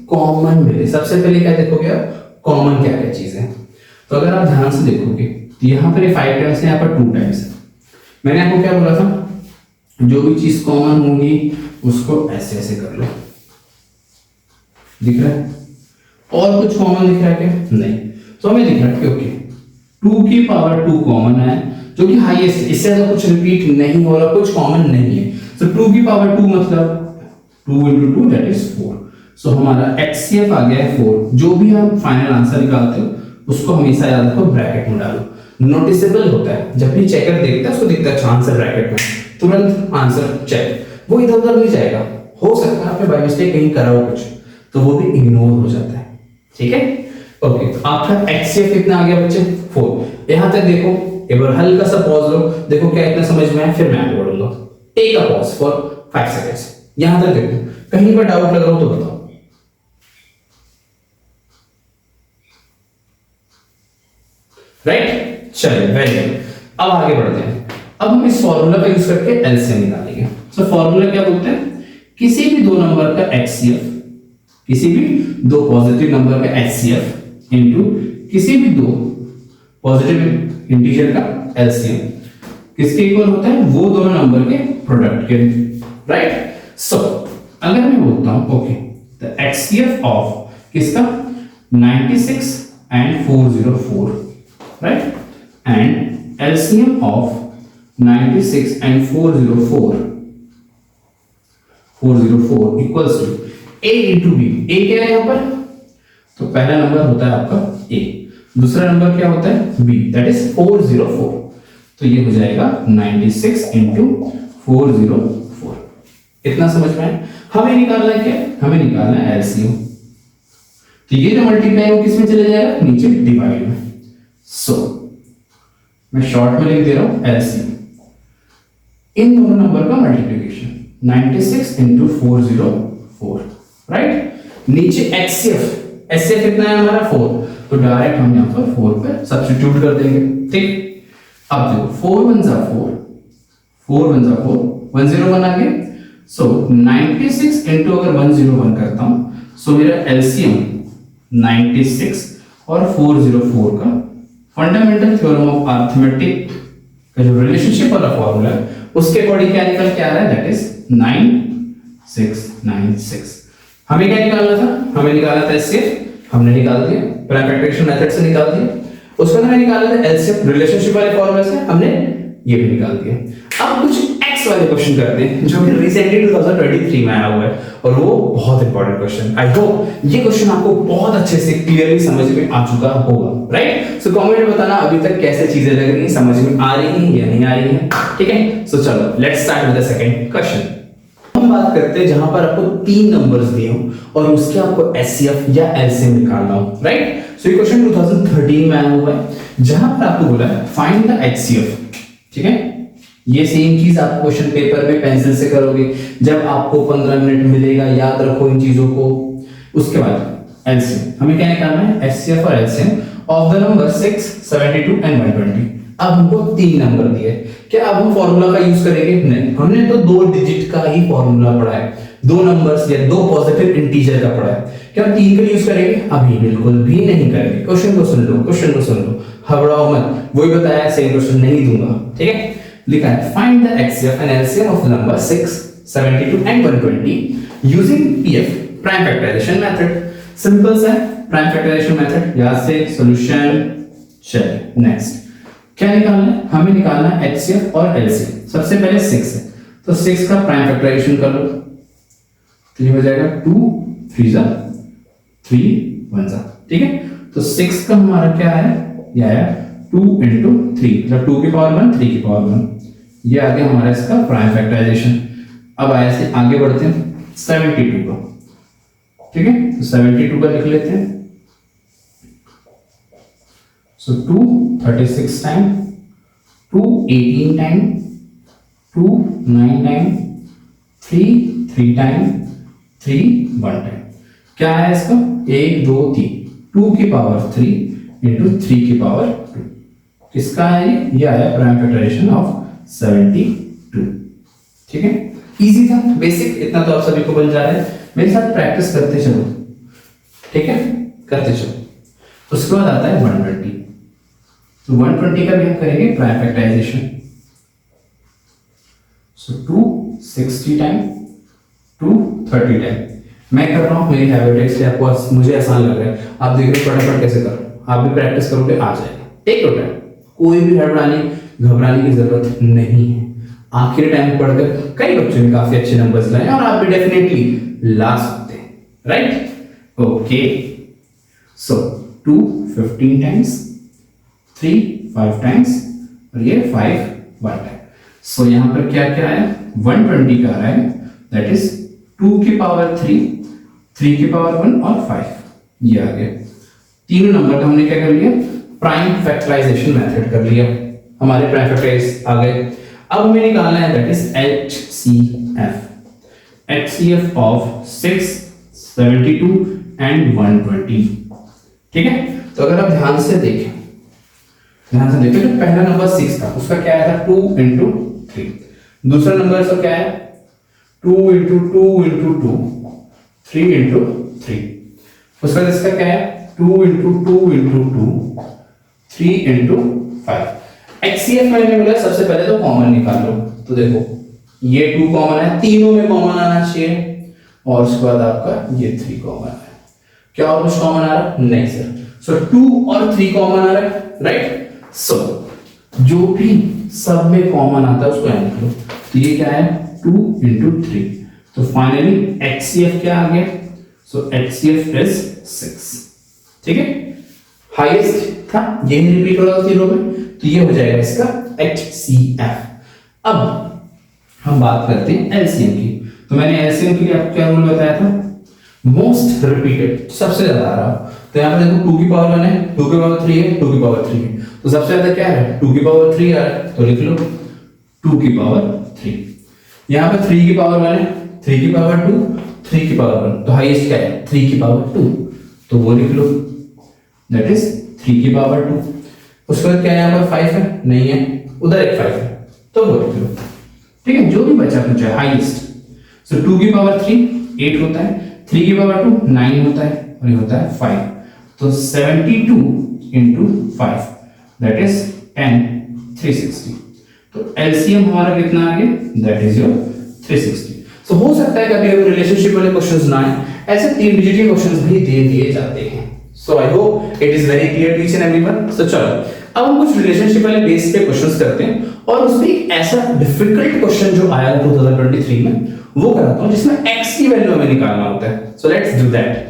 कॉमन मिले, सबसे पहले क्या देखोगे आप, कॉमन क्या क्या चीज है। तो अगर आप ध्यान से देखोगे तो यहाँ पर 5 टाइम्स है, यहाँ पर 2 टाइम्स है। मैंने आपको क्या बोला था, जो भी चीज कॉमन होगी उसको ऐसे ऐसे कर लो, दिख रहा है। और कुछ कॉमन दिख रहा है क्या, नहीं। तो हमें दिख रहा है कि ओके 2 की पावर 2 कॉमन है जो कि हाईएस्ट, इससे ज्यादा कुछ रिपीट नहीं हो रहा, कुछ कॉमन नहीं है। तो 2 की पावर 2 मतलब 2 into 2 दैट इज 4। सो हमारा एचसीएफ आ गया है 4। जो भी हम फाइनल आंसर निकालते हो उसको हमेशा याद रखो ब्रैकेट में डालो, नोटिसेबल होता है। जब भी चेकर देखता है उसको दिखता है अच्छा आंसर ब्रैकेट में, तुरंत आंसर चेक, वो इधर उधर नहीं जाएगा। हो सकता है आपने बाय मिस्टेक कहीं करा हो कुछ, तो वो भी इग्नोर हो जाता है, ठीक है। ओके, तो आपका एचसीएफ कितना आ गया बच्चे, 4। यहां तक देखो, एक बार हल्का सा पॉज लो, देखो क्या इतना समझ में आया, फिर मैं आगे बढ़ूंगा। Take a pause for 5 seconds. यहां तक देखो, कहीं पर डाउट लग रहा हो तो बताओ। राइट, चलिए वेरी गुड। अब आगे बढ़ते हैं। अब हम इस फॉर्मूला का यूज करके एलसीएम निकालेंगे। सो फॉर्मूला क्या बोलते हैं, किसी भी दो नंबर का एचसीएफ, किसी भी दो पॉजिटिव नंबर का एचसीएफ इनटू किसी भी दो पॉजिटिव इंटीजर का एलसीएम किसके इक्वल होता है, वो दोनों नंबर के प्रोडक्ट के, राइट। सो अगर मैं बोलता हूं ओके द एचसीएफ ऑफ किसका 96 and 404, right, and LCM of 96 and 404 equals to a into b. a क्या है यहां पर, तो पहला नंबर होता है आपका a, दूसरा नंबर क्या होता है b, दैट इज 404। तो ये हो जाएगा 96 इंटू 404। इतना समझ में आया। हमें निकालना है क्या, हमें निकालना है एलसीएम। तो ये जो मल्टीप्लाई वो किस में चले जाएगा, नीचे डिवाइड में। सो मैं शॉर्ट में लिख दे रहा हूं एलसीएम, इन दोनों नंबर का मल्टीप्लिकेशन 96 इंटू 404, राइट। नीचे एचसीएफ, एचसीएफ कितना है हमारा 4, तो डायरेक्ट हम यहां पर 4 पे सब्स्टिट्यूट कर देंगे, ठीक। अब देखो 4 1 जा 4, 4 1 जा 4, 101 आ गया। सो 96 इंटू अगर 101 करता हूं, सो मेरा एलसीएम 96 और 404 का फंडामेंटल थ्योरम ऑफ अरिथमेटिक का जो रिलेशनशिप वाला फॉर्मूला है उसके अकॉर्डिंग क्या निकल के आ रहा है, दैट इज 9696। हमें क्या निकालना था, हमें निकालना था एचसीएफ, हमने निकाल दिया, प्राइम फैक्टराइजेशन मेथड से निकाल दिया। उसके बाद हमें निकालना था एलसीएम रिलेशनशिप वाले फॉर्मूला से, हमने ये भी निकाल दिया। अब कुछ एक्स वाले क्वेश्चन करते हैं जो कि रिसेंटली 2023 में आया हुआ है और वो बहुत इंपॉर्टेंट क्वेश्चन। आई होप ये क्वेश्चन आपको बहुत अच्छे से क्लियरली समझ में आ चुका होगा, राइट। सो कमेंट में बताना अभी तक कैसे चीजें लग रही हैं, समझ में आ रही हैं या नहीं आ रही हैं, ठीक है। सो चलो let's start with the second question. हम बात करते हैं जहां पर आपको 3 नंबर्स दिए हो और उसके आपको एचसीएफ या एलसीएम निकालना हो, राइट। सो ये क्वेश्चन 2013 में आया हुआ है जहां पर आपको बोला है फाइंड द एचसीएफ, ठीक है। ये सेम चीज आप क्वेश्चन पेपर में पेंसिल से करोगे जब आपको 15 मिनट मिलेगा, याद रखो इन चीजों को। उसके बाद एलसीएम हमें क्या निकालना है, एचसीएफ और LCM of the number 6, 72 and 120। अब हमको 3 नंबर दिए, क्या अब हम फॉर्मूला का यूज करेंगे, नहीं। हमने तो 2 डिजिट का ही फॉर्मूला पढ़ा है, 2 नंबर्स या 2 पॉजिटिव इंटीजर का पढ़ा है। क्या हम 3 का यूज करेंगे, अभी बिल्कुल भी नहीं करेंगे। क्वेश्चन को सुन लो, क्वेश्चन को सुन लो, घबराओ मत, वही बताया सेम क्वेश्चन नहीं दूंगा, ठीक है। लिखा है find the HCF and LCM of the number 6, 72 and 120 using PF prime factorisation method. Simple सा प्राइम फैक्टराइजेशन मेथड, याद से सॉल्यूशन। चलिए नेक्स्ट क्या निकालना है, हमें निकालना है एचसीएफ और एलसीएम। सबसे पहले 6 है तो 6 का प्राइम फैक्टराइजेशन कर लो, तो ये हो जाएगा 2 3 जा 3 1 जा, ठीक है। तो 6 का हमारा क्या है, ये आया 2 इंटू 3, मतलब 2 की पावर 1 3 की पावर 1, ये आ गया हमारा इसका प्राइम फैक्टराइजेशन। अब ऐसे आगे बढ़ते हैं 72 का, ठीक है, तो 72 का लिख लेते हैं। सो 2 36 time, 2 18 time, 2 9 time, 3 3 time, 3 1 time. क्या है इसका 1 2 3, 2 की पावर 3 इंटू 3 की पावर 2, किसका है ये आया प्राइम फैक्टराइजेशन ऑफ 72। ठीक है, इजी था, बेसिक, इतना तो आप सभी को बन जा रहा है। मेरे साथ प्रैक्टिस करते चलो, ठीक है, करते चलो। उसके बाद आता है 120, तो 120 का भी हम करेंगे प्राइम फैक्टराइजेशन। सो 2 60 टाइम, 2 30 टाइम। मैं कर रहा हूं, मेरी हैबिट है इसलिए आपको मुझे आसान लग रहा है। आप देख रहे हो फटाफट कैसे करो, आप भी प्रैक्टिस करोगे आ जाएगा। टेक योर टाइम, कोई भी घबराने की जरूरत नहीं है। आखिरी टाइम पढ़कर कई बच्चों ने काफी अच्छे नंबर्स लाए और आप भी डेफिनेटली ला सकते हैं, राइट? ओके, सो 2 15 टाइम्स, 3 5 टाइम्स और ये 5 1 टाइम। सो यहां पर क्या क्या आया 120 का आ रहा है, दैट इज 2 की पावर 3, 3 की पावर 1 और 5, ये आ गया। तीनों नंबर का हमने क्या कर लिया, प्राइम फैक्टराइजेशन मेथड कर लिया, हमारे प्राइम फैक्टराइज आ गए। अब हमें निकालना है that is HCF, HCF of 6 72 and 120। ठीक है, तो अगर आप ध्यान से देखें तो पहला नंबर 6 था, उसका क्या आया था 2 इंटू 3। दूसरा नंबर इसका क्या है 2 इंटू 2 इंटू 2, 3 इंटू 3। उसका इसका क्या है 2 इंटू 2 इंटू 2, 3 इंटू 5। HCF मैंने बोला सबसे पहले तो कॉमन निकाल लो, तो देखो ये 2 कॉमन है, तीनों में कॉमन आना चाहिए, और उसके बाद आपका ये 3 कॉमन है। क्या और कुछ कॉमन आ रहा है? नहीं सर। सो 2 और 3 कॉमन आ रहा है, राइट? सो जो भी सब में कॉमन आता है उसको यहां लिख लो, तो ये क्या है 2 इंटू 3। तो फाइनली HCF क्या आ गया? सो HCF इज 6। ठीक है, हाईएस्ट था, ये रिपीट हो रहा था तीनों में, तो ये हो जाएगा इसका HCF। अब हम बात करते हैं LCM की। तो मैंने LCM के लिए आपको क्या रूल बताया था, मोस्ट रिपीटेड, सबसे ज्यादा आ रहा। तो यहां पर देखो 2 की पावर 1 है, 2 की पावर 3 है, 2 की पावर 3 है, तो सबसे ज्यादा क्या है 2 की पावर 3 आ रहा है, तो लिख लो 2 की पावर 3। यहां पर 3 की पावर 1 है, 3 की पावर 2, 3 की पावर 1, तो हाईएस्ट क्या है 3 की पावर 2, तो वो लिख लो दैट इज 3 की पावर 2। उसके बाद क्या यहां पर 5 है, नहीं है, उधर एक 5 है, तो वो लिख लो। ठीक है, जो भी बचा कुछ है हाईएस्ट। सो 2 की पावर 3 8 होता है, 3 की पावर 2 9 होता है, और ये होता है 5, तो 72 इंटू 5 दैट इज 10 360। तो LCM हमारा कितना आ गया, दैट इज योर 360। सो हो सकता है कभी कभी रिलेशनशिप वाले क्वेश्चंस ना आए, ऐसे 3 डिजिट के क्वेश्चंस भी दे दिए जाते हैं। So I hope it is very clear to each and everyone. So चलो अब हम कुछ रिलेशनशिप वाले बेस पे क्वेश्चंस करते हैं, और उसमें एक ऐसा डिफिकल्ट क्वेश्चन जो आया 2023 में वो कराता हूं, जिसमें x की वैल्यू हमें निकालना होता है। So let's do that.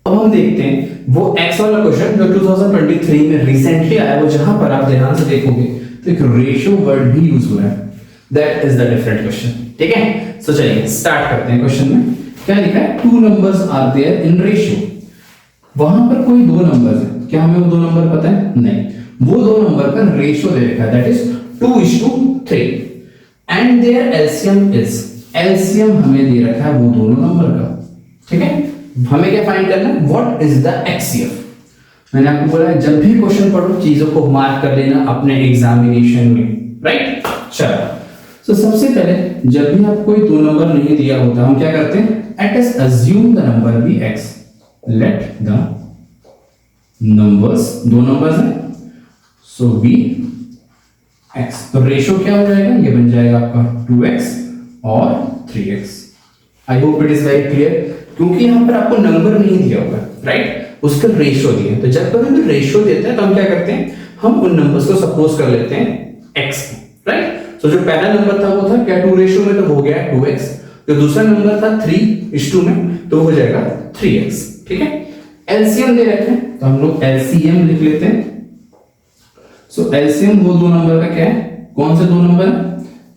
अब हम देखते हैं वो x वाला क्वेश्चन जो 2023 में रिसेंटली आया, वो जहां पर आप ध्यान से देखोगे तो एक रेशियो वर्ड भी यूज हुआ है, that is the different question. ठीक है, सो चलिए स्टार्ट करते हैं। क्वेश्चन में क्या लिखा है, 2 numbers are there in ratio. वहां पर कोई 2 नंबर्स है, क्या हमें वो 2 नंबर पता है? नहीं, वो 2 नंबर का रेशियो दे रखा है, that is 2:3 and there LCM is, LCM हमें दे रखा है वो दोनों नंबर का। ठीक है, हमें क्या फाइंड करना है, व्हाट इज द HCF। मैंने आपको बोला है जब भी क्वेश्चन पढ़ो चीजों को मार्क कर लेना अपने एग्जामिनेशन में, राइट? चलो, सो सबसे पहले जब भी आपको कोई 2 नंबर नहीं दिया होता, हम क्या करते हैं, let us assume the number be x, let the numbers, 2 numbers हैं, सो be x। तो रेशियो क्या हो जाएगा, ये बन जाएगा आपका 2x और 3x। I hope it is very clear, क्योंकि यहां पर आपको नंबर नहीं दिया होगा, राइट? उसका रेशियो दिया है, तो जब पर हम रेशियो देते हैं तो हम क्या करते हैं, हम उन नंबर्स को सपोज कर लेते हैं x, राइट? तो जो पहला नंबर था वो था क्या 2 रेशियो में, तो हो गया 2x। जो दूसरा नंबर था 3:2 में, तो हो जाएगा 3x। ठीक है, LCM दे रखे हैं, तो हम लोग LCM लिख लेते हैं। सो एलसीएम वो दो नंबर का क्या है, कौन से दो नंबर है,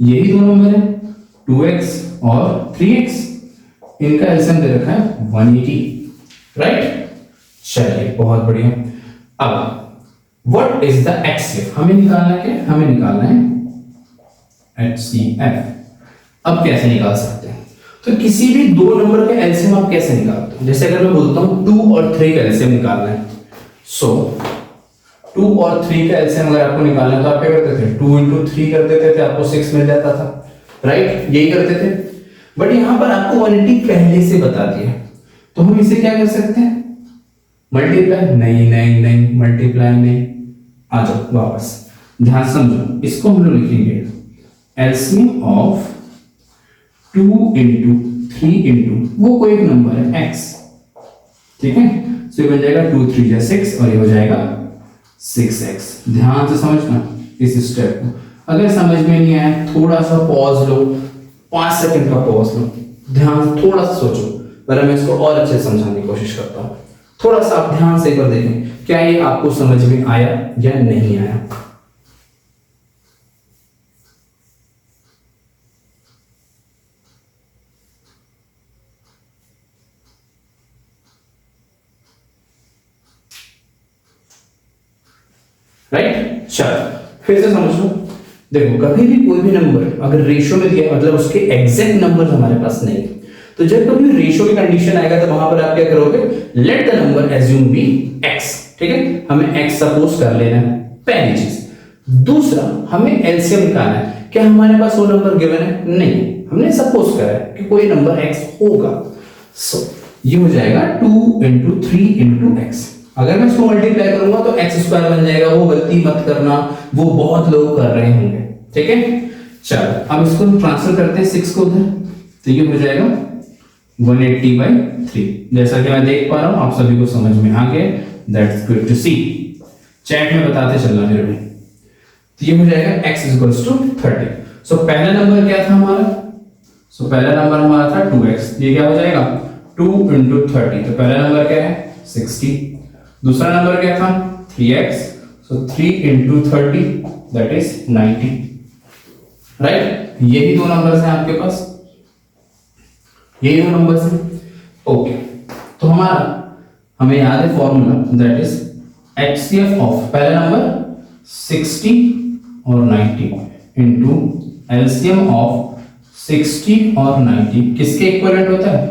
यही दो नंबर है 2x और 3x, इनका एलसीएम दे रखा है 180, राइट। चलिए बहुत बढ़िया। अब व्हाट इज द एचसीएफ, हमें निकालना है, हमें निकालना है एचसीएफ। अब कैसे निकाल सकते हैं, तो किसी भी दो नंबर के एलसीएम आप कैसे निकालते हो, जैसे अगर मैं बोलता हूं 2 और 3 का एलसीएम निकालना है, सो 2 और 3 का एलसीएम अगर आपको निकालना है तो आप क्या करते थे, 2 into 3 कर देते थे, आपको 6 मिल जाता था, राइट, यही करते थे। बट यहां पर आपको 180 पहले से बता दिया, तो हम इसे क्या कर सकते हैं, मल्टीप्लाई, नहीं मल्टीप्लाई नहीं, आ जाओ वापस, ध्यान समझो, इसको हम लोग लिखेंगे एलसीएम ऑफ 2 into 3 into वो कोई एक नंबर है x, ठीक है, सो ये बन जाएगा 2 3 या 6 और ये हो जाएगा 6x। ध्यान से समझना इस स्टेप को, अगर समझ में नहीं आया थोड़ा सा पॉज लो, 5 सेकंड का पॉज लो, ध्यान से थोड़ा सा सोचो, वरना मैं इसको और अच्छे से समझाने की कोशिश करता हूं। थोड़ा सा आप ध्यान से एक बार देखें क्या ये आपको समझ में आया या नहीं आया। राइट, चलो फिर से समझ लो। देखो कभी भी कोई भी नंबर अगर रेशियो में दिया मतलब उसके एग्जैक्ट नंबर हमारे पास नहीं, तो जब कभी रेशियो की कंडीशन आएगा तो वहां पर आप क्या करोगे, let the number assume be x, ठीक है, हमें x सपोज कर लेना है, पहली चीज। दूसरा, हमें एलसीएम निकालना है, क्या हमारे पास वो नंबर गिवन है, नहीं, हमने सपोज करा है कि कोई नंबर x होगा, सो ये हो जाएगा 2 into 3 into x। अगर मैं इसको मल्टीप्लाई करूंगा तो x स्क्वायर बन जाएगा, वो गलती मत करना, वो बहुत लोग कर रहे होंगे, ठीक है। चलो अब इसको ट्रांसफर करते हैं 6 को उधर, तो ये हो जाएगा 180/3। जैसा कि मैं देख पा रहा हूं आप सभी को समझ में आ गया, that's good to see, chat में बताते चलना फिर भी। तो ये हो जाएगा x = 30। सो पहला नंबर क्या था हमारा, पहला नंबर हमारा था 2x, ये क्या हो जाएगा 2 into 30, तो पहला नंबर क्या है 60। दूसरा नंबर क्या था 3x, so 3 into 30 that is 90, right. यही दो नंबर्स हैं आपके पास, यही दो नंबर्स हैं, ओके। तो हमें याद है formula, that is HCF of पहला नंबर 60 और 90 इनटू LCM ऑफ 60 और 90 किसके इक्विवेलेंट होता है,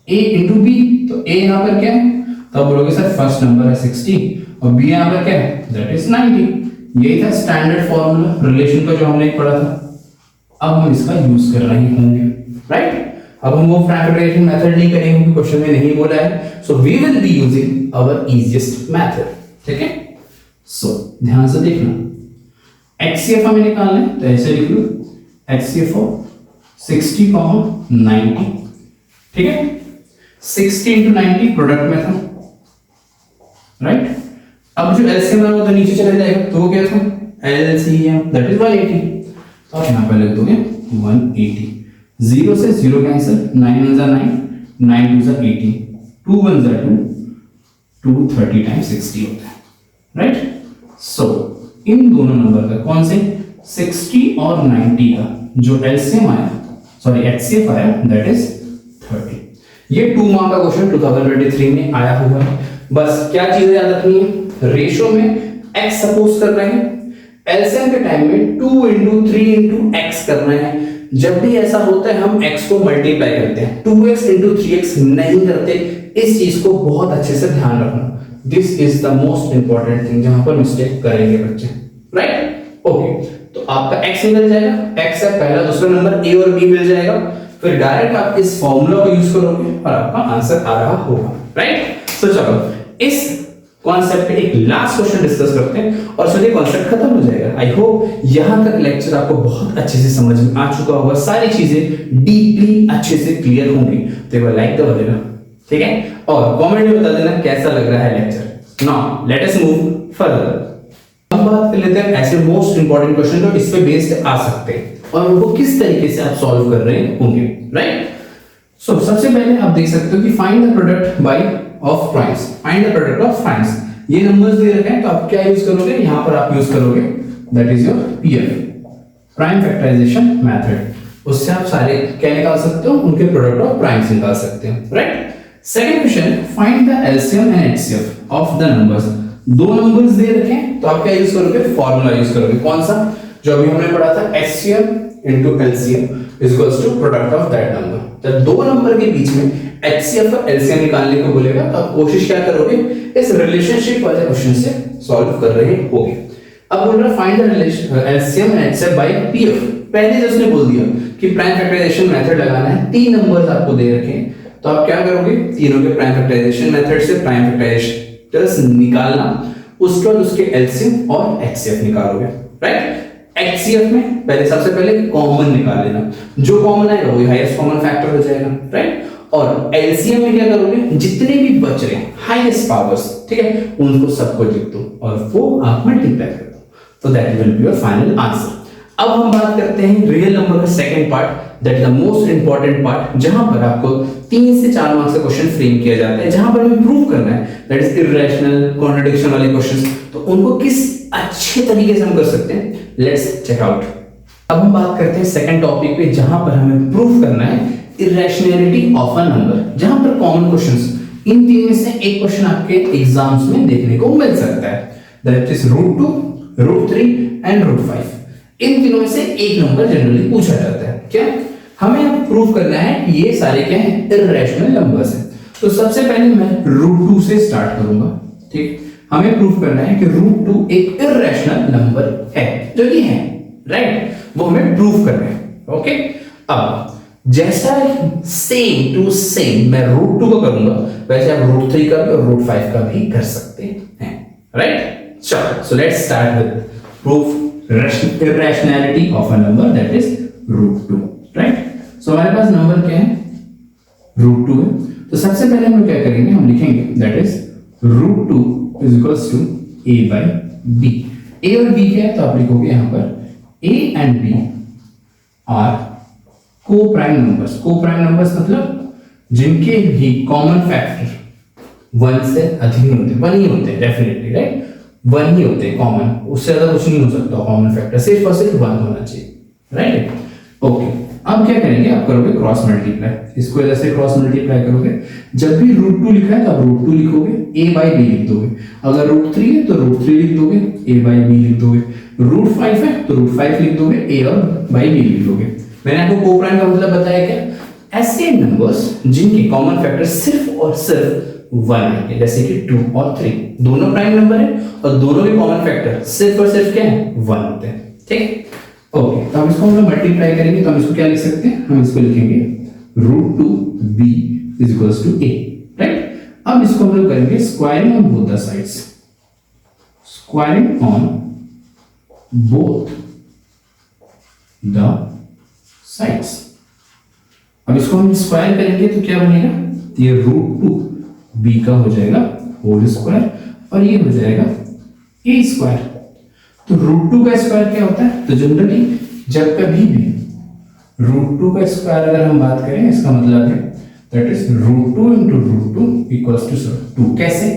A into B। तो A यहां पर क्या है, तो आप बोलोगे सर फर्स्ट नंबर है 60 और B यहां पर क्या है, दैट इज 90। यही था स्टैंडर्ड फॉर्मूला रिलेशन का जो हमने पढ़ा था, अब हम इसका यूज कर रहे होंगे, राइट। अब हम वो फैक्टराइजेशन मेथड नहीं करेंगे क्योंकि क्वेश्चन में नहीं बोला है, so we will be using our easiest method, ठीक है। सो ध्यान से देखना, HCF हमें निकालना है, तो ऐसे लिख लो HCF ऑफ 60, 90, ठीक है। 60 into 90 प्रोडक्ट में था, राइट। अब जो एलसीएम है वो तो नीचे चले जाएगा, तो वो क्या था एलसीएम दैट इज 180, तो आप यहां पर लिख दोगे 180, 0 से 0 कैंसिल, 9 1 9, 9 2 18, 2 1 2, 230 टाइम्स 60 होता है, राइट। सो इन दोनों नंबर का कौन से 60 और 90 का जो एलसीएम आया, सॉरी एचसीएफ आया, दैट इज 30। ये 2 मार्क का क्वेश्चन 2023 में आया हुआ है। बस क्या चीजें याद रखनी है, रेशियो में x सपोज कर रहे हैं, एलसीएम के टाइम में 2 into 3 into x कर रहे हैं। जब भी ऐसा होता है हम x को मल्टीप्लाई करते हैं, 2x into 3x नहीं करते। इस चीज को बहुत अच्छे से ध्यान रखना, this is the most important thing जहां पर मिस्टेक करेंगे बच्चे, राइट। ओके, तो आपका x निकल जाएगा, x है पहला, दूसरा नंबर a और b मिल जाएगा, फिर डायरेक्ट आप इस फॉर्मूला को यूज करोगे और आपका आंसर आ रहा होगा, राइट। तो चलो इस कॉन्सेप्ट पे एक लास्ट क्वेश्चन डिस्कस करते हैं और फिर ये कॉन्सेप्ट खत्म हो जाएगा। आई होप यहां तक लेक्चर आपको बहुत अच्छे से समझ में आ चुका होगा, सारी चीजें डीपली अच्छे से क्लियर होंगी। तो एक बार लाइक दबा देना, ठीक है, और कमेंट में बता देना कैसा लग रहा है lecture. Now let us move further. अब बात कर लेते हैं ऐसे मोस्ट इंपॉर्टेंट क्वेश्चन जो इस पे बेस्ड आ सकते हैं और उनको किस तरीके से आप सॉल्व कर रहे होंगे, राइट। सो सबसे पहले आप देख सकते हो कि find the product by of primes, find the product of primes. ये नंबर्स दे रखे हैं तो आप क्या यूज करोगे, यहां पर आप यूज करोगे that is your PF, prime factorisation method. उससे आप सारे क्या निकाल सकते हो, उनके प्रोडक्ट ऑफ प्राइम्स निकाल सकते हो, right. Second question, find the LCM and HCF of the numbers. दो नंबर्स दे रखे हैं तो आप क्या यूज करोगे, फॉर्मूला यूज करोगे। कौन सा, जो अभी हमने पढ़ा था, HCF into LCM is equals to product of that number. जब दो नंबर के बीच में एचसीएफ और एलसीएम निकालने को बोलेगा तो आप कोशिश क्या करोगे, इस रिलेशनशिप वाले क्वेश्चन से सॉल्व कर रहे होगे। अब बोल रहा find the LCM and HCF by PF. पहले जब उसने बोल दिया कि प्राइम फैक्टराइजेशन मेथड लगाना है, तीन नंबर्स आपको दे रखे हैं तो आप क्या करोगे, तीनों के प्राइम फैक्टराइजेशन मेथड से प्राइम फैक्टराइजेशन निकालना, उसके बाद उसके एलसीएम और एचसीएफ निकालोगे, राइट। एचसीएफ में पहले सबसे पहले कॉमन निकाल लेना, जो कॉमन आएगा वही हाईएस्ट कॉमन फैक्टर हो जाएगा, राइट। और एलसीएम में क्या करोगे, जितने भी बच रहे हाईएस्ट पावर्स, ठीक है, उनको सबको लिख दो और वो आप मल्टीप्लाई कर दो, तो that will be your final answer. अब हम बात करते हैं रियल नंबर का second part, that is the most important part, जहां पर आपको 3 से 4 मार्क्स का क्वेश्चन फ्रेम किया जाता है, जहां पर हमें प्रूव करना है दैट इज इररेशनल कॉन्ट्रडिक्शन वाले क्वेश्चंस, तो उनको किस अच्छे तरीके से हम कर सकते हैं, लेट्स चेक आउट। अब हम बात करते हैं सेकंड टॉपिक पे, जहां पर हमें प्रूव करना है इररेशनैलिटी ऑफ अ नंबर, जहां पर कॉमन क्वेश्चंस, इन तीन में से एक क्वेश्चन आपके एग्जाम्स में देखने को मिल सकता है, दैट इज √2, √3 एंड √5। इन तीनों में से एक नंबर जनरली पूछा जाता है। क्या हमें अब प्रूव करना है कि ये सारे क्या हैं, इररेशनल नंबर्स हैं। तो सबसे पहले मैं √2 से स्टार्ट करूंगा, ठीक। हमें प्रूव करना है कि √2 एक इररेशनल नंबर है, जो कि है, राइट, वो हमें प्रूव करना है, ओके। अब जैसा सेम टू सेम मैं √2 का करूंगा, वैसे आप √3 का भी और √5 का भी कर सकते हैं, राइट। चलो, so let's start with proof irrationality of a number, that is √2, right? So हमारे पास नंबर क्या है, √2 है। तो सबसे पहले हम क्या करेंगे, हम लिखेंगे that is √2 is equals to a by b। a और b क्या है, तो आप लिखोगे यहाँ पर a and b are co-prime numbers। co-prime numbers मतलब जिनके भी कॉमन फैक्टर 1 से अधिक नहीं होते, 1 ही होते हैं डेफिनेटली, राइट, 1 ही होते हैं कॉमन, उससे ज्यादा कुछ नहीं हो सकता कॉमन फैक्टर, सिर्फ और सिर्फ 1 होना चाहिए, राइट, ओके। अब क्या करेंगे, आप करोगे क्रॉस मल्टीप्लाई, इसको इधर से क्रॉस मल्टीप्लाई करोगे। जब भी √2 लिखा है तो आप √2 लिखोगे, a by b लिख दोगे। अगर √3 है तो √3 लिख दोगे, a by b लिख दोगे। √5 है तो √5 लिख दोगे, a और by b लिख दोगे। मैंने आपको कोप्राइम का मतलब बताया क्या, ऐसे नंबर्स जिनके कॉमन फैक्टर सिर्फ और सिर्फ 1 है, जैसे कि 2 और 3 दोनों प्राइम नंबर है और दोनों के कॉमन फैक्टर सिर्फ और सिर्फ क्या है, 1 होते हैं, ठीक, ओके। तो हम इसको हम लोग मल्टीप्लाई करेंगे, तो हम इसको क्या लिख सकते हैं, हम इसको लिखेंगे √2b is equals to a, right. अब इसको हम लोग करेंगे squaring on both the sides, squaring on both the sides. अब इसको हम स्क्वायर करेंगे तो क्या बनेगा, ये √2b का हो जाएगा होल स्क्वायर और ये हो जाएगा a स्क्वायर। तो √2 का स्क्वायर क्या होता है, तो जनरली जब कभी भी √2 का स्क्वायर अगर हम बात करें, इसका मतलब है that is √2 into √2 equals to 2। कैसे,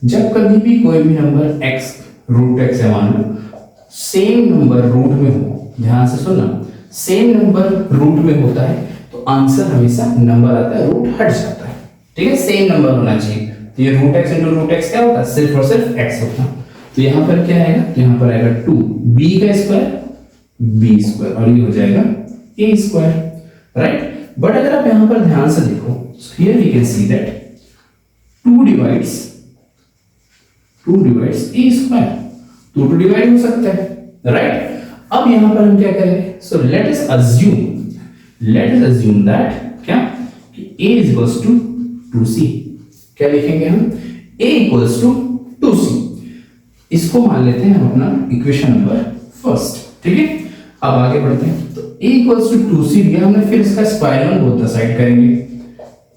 जब कभी भी कोई भी नंबर x √x है, मान लो सेम नंबर रूट में हो, ध्यान से सुनना, सेम नंबर रूट में होता है तो आंसर हमेशा नंबर आता है, रूट हट जाता है, ठीक है, सेम नंबर होना चाहिए। तो ये √x into √x क्या होता है, सिर्फ और सिर्फ x होता है। तो यहाँ पर क्या आएगा, तो यहाँ पर आएगा 2b का स्क्वायर b स्क्वायर और ये हो जाएगा a स्क्वायर, राइट। बट अगर आप यहाँ पर ध्यान से देखो, here we can see that 2 divides a square, 2 to divide हो सकता है, राइट। अब यहाँ पर हम क्या करेंगे, so let us assume that क्या कि a is equals to 2c। क्या लिखेंगे हम, a equals to 2c। इसको मान लेते हैं हम अपना इक्वेशन नंबर फर्स्ट, ठीक है। अब आगे बढ़ते हैं, तो a equals to 2c दिया हमने, फिर इसका square on both the side करेंगे,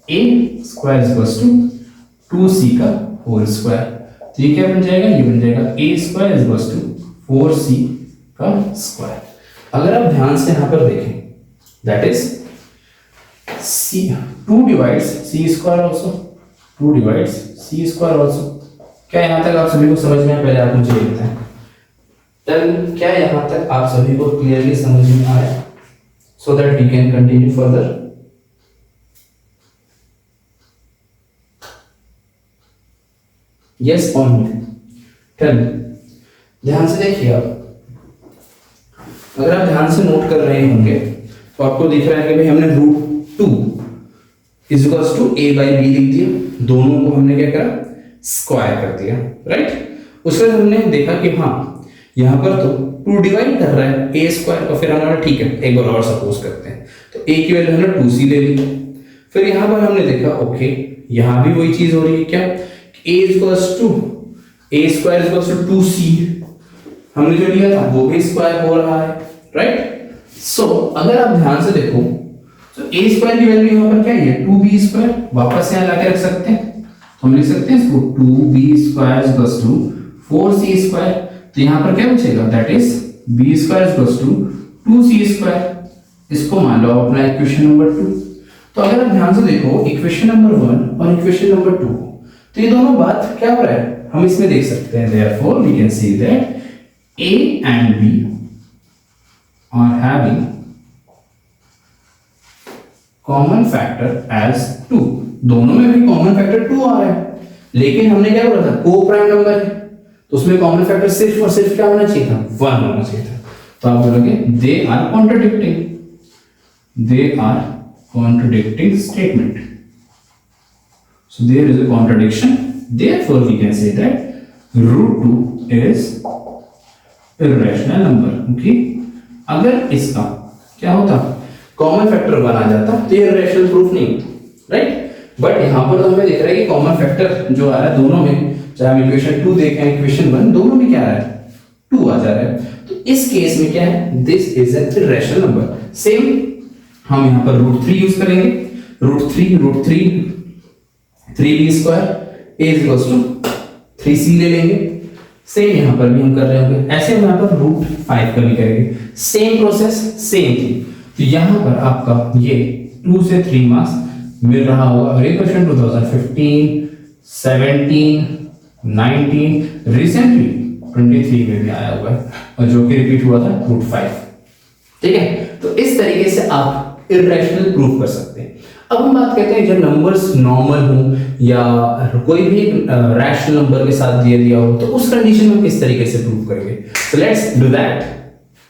a square equals to 2c का होल स्क्वायर। तो ये क्या बन जाएगा, ये बन जाएगा a square equals to 4c का स्क्वायर। अगर आप ध्यान से यहां पर देखें, that is c 2 divides c square also, 2 divides c square also। क्या यहाँ तक आप सभी को समझ में आया? पहले आप मुझे ये बताएं, टेल क्या यहाँ तक आप सभी को क्लियरली समझ में आया, so that we can continue further. Yes और नो? टेल, ध्यान से देखिए आप, अगर आप ध्यान से नोट कर रहे होंगे तो आपको दिख रहा है कि भाई हमने √2 is equals to a by b लिख दिया, दोनों को हमने क्या करा? स्क्वायर कर दिया, राइट। उसके बाद हमने देखा कि हाँ यहाँ पर तो 2 डिवाइड कर रहा है a स्क्वायर को, फिर हमारा ठीक है एक बार और सपोज करते हैं, तो a की वैल्यू हमने 2c ले ली। फिर यहाँ पर हमने देखा ओके यहाँ भी वही चीज हो रही है, क्या? a equals to a square equals to 2c, हमने जो लिया था वो भी स्क्वायर हो रहा है, राइट। सो अगर आप ध्यान से देखो तो a स्क्वायर की वैल्यू यहाँ पर क्या है? 2b स्क्वायर, वापस यहाँ लाके रख सकते हैं, तो हम लिख सकते हैं इसको 2b square equals to 4c square, तो यहाँ पर क्या बचेगा? That is b square equals to 2c square. इसको मान लो अपना इक्वेशन नंबर 2। तो अगर आप ध्यान से देखो इक्वेशन नंबर 1 और इक्वेशन नंबर 2, तो ये दोनों बात क्या हो रहा है हम इसमें देख सकते हैं। Therefore we can see that a and b are having common factor as 2, दोनों में भी कॉमन फैक्टर 2 आ रहा है, लेकिन हमने क्या बोला था? को प्राइम नंबर है, तो उसमें कॉमन फैक्टर सिर्फ और सिर्फ क्या होना चाहिए था? 1 होना चाहिए था। तो आप बोलोगे they are contradicting, they are contradicting statement, so there is a contradiction, therefore we can say that √2 is irrational number, okay। अगर इसका क्या होता? कॉमन फैक्टर 1 आ जाता तो ये irrational प्रूफ नहीं, राइट। बट यहाँ पर तो हमें दिख रहा है कि कॉमन फैक्टर जो आ रहा है दोनों में, चाहे हम इक्वेशन 2 देखें इक्वेशन 1, दोनों में क्या आ रहा है? 2 आ जा रहा है। तो इस केस में क्या है? This is an irrational number. Same हम यहाँ पर √3 यूज करेंगे, √3 3b square a is equals to 3c ले लेंगे। सेम यहाँ पर भी हम कर रहे होंगे, ऐसे हम यहाँ पर √5 का भी करेंगे, सेम प्रोसेस सेम थी। तो यहाँ पर आपका ये 2 से 3 मार्क्स मिल रहा होगा। अगर ये क्वेश्चन 2015, 17, 19, रिसेंटली 23 में भी आया हुआ है और जो कि रिपीट हुआ था √5, ठीक है। तो इस तरीके से आप इर्रेशनल प्रूफ कर सकते हैं। अब हम बात करते हैं जब नंबर्स नॉर्मल हो या कोई भी रैशनल नंबर के साथ दिया हो, तो उस कंडीशन में किस तरीके से प्रूव करेंगे। So let's do that.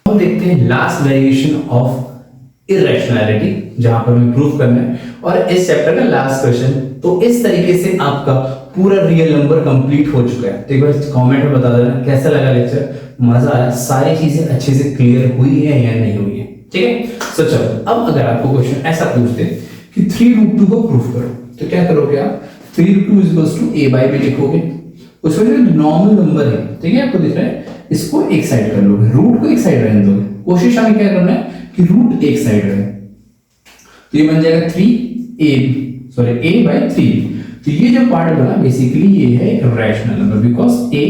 हम देखते हैं लास्ट वेरिएशन ऑफ इर्रेशनैलिटी, जहां पर हमें प्रूव करना है, और इस चैप्टर का लास्ट क्वेश्चन। तो इस तरीके से आपका पूरा रियल नंबर कंप्लीट हो चुका है। तो एक बार कमेंट में बता देना कैसा लगा लेक्चर, मजा आया, सारी चीजें अच्छे से क्लियर हुई है या नहीं हुई है, ठीक है। सो चलो अब अगर आपको क्वेश्चन ऐसा पूछते कि 3√2 को प्रूफ करो, तो क्या करोगे आप? 3√2 equals to a by b लिखोगे, उसमें जो नॉर्मल नंबर है, ठीक है, आपको दिख रहा है, इसको एक साइड कर लोगे, रूट को एक साइड रहने दोगे। कोशिश हमें क्या करना है कि रूट एक साइड रहे, तो ये बन जाएगा 3a बाई 3। तो ये जो पार्ट बना बेसिकली ये है रैशनल नंबर, बिकॉज a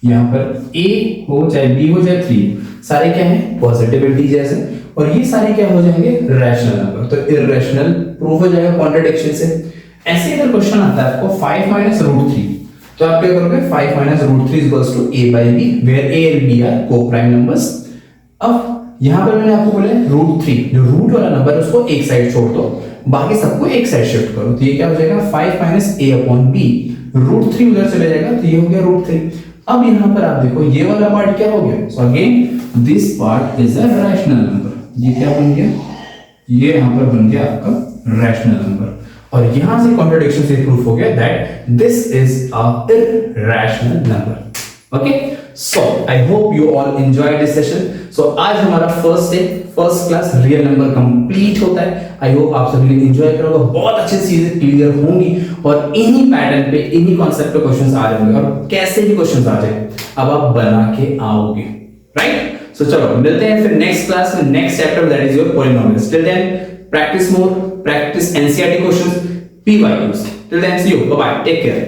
यहाँ पर a हो चाहे b हो चाहे 3 सारे क्या है? पॉजिटिव इंटीजर्स है, और ये सारे क्या हो जाएंगे? Rational number. तो इर्रेशनल प्रूफ हो जाएगा कॉन्ट्रडिक्शन से। ऐसे अगर क्वेश्चन आता है आपको 5 माइनस √3, तो आप क्या करोगे? 5 minus √3 equals to a by b, where a and b are coprime numbers. अब यहां पर मैंने आपको बोला √3, जो रूट वाला नंबर है उसको एक साइड छोड़ दो, बाकी सबको एक साइड शिफ्ट करो। तो ये क्या हो जाएगा? 5 माइनस a अपॉन b, √3 उधर चले जाएगा, तो ये हो गया √3। अब यहां पर आप देखो ये वाला पार्ट क्या हो गया? So again this part is a rational number. ये क्या बन गया? ये यहां पर बन गया आपका रैशनल नंबर, और यहां से कॉन्ट्रडिक्शन से प्रूफ हो गया that this is a irrational number. Okay, so I hope you all enjoyed this session. So आज हमारा first class real number complete होता है। आई होप आप सभी ने एंजॉय करोगे, बहुत अच्छी चीजें क्लियर होंगी, और इन्हीं पैटर्न पे इन्हीं कॉन्सेप्ट पे क्वेश्चंस आ जाएंगे, और कैसे भी क्वेश्चंस आ जाए अब आप बना के आओगे, राइट। सो चलो मिलते हैं फिर नेक्स्ट क्लास में, next chapter that is your polynomials. Till then practice more, practice NCERT questions, PYQs. Till then, see you. Bye bye. Take care.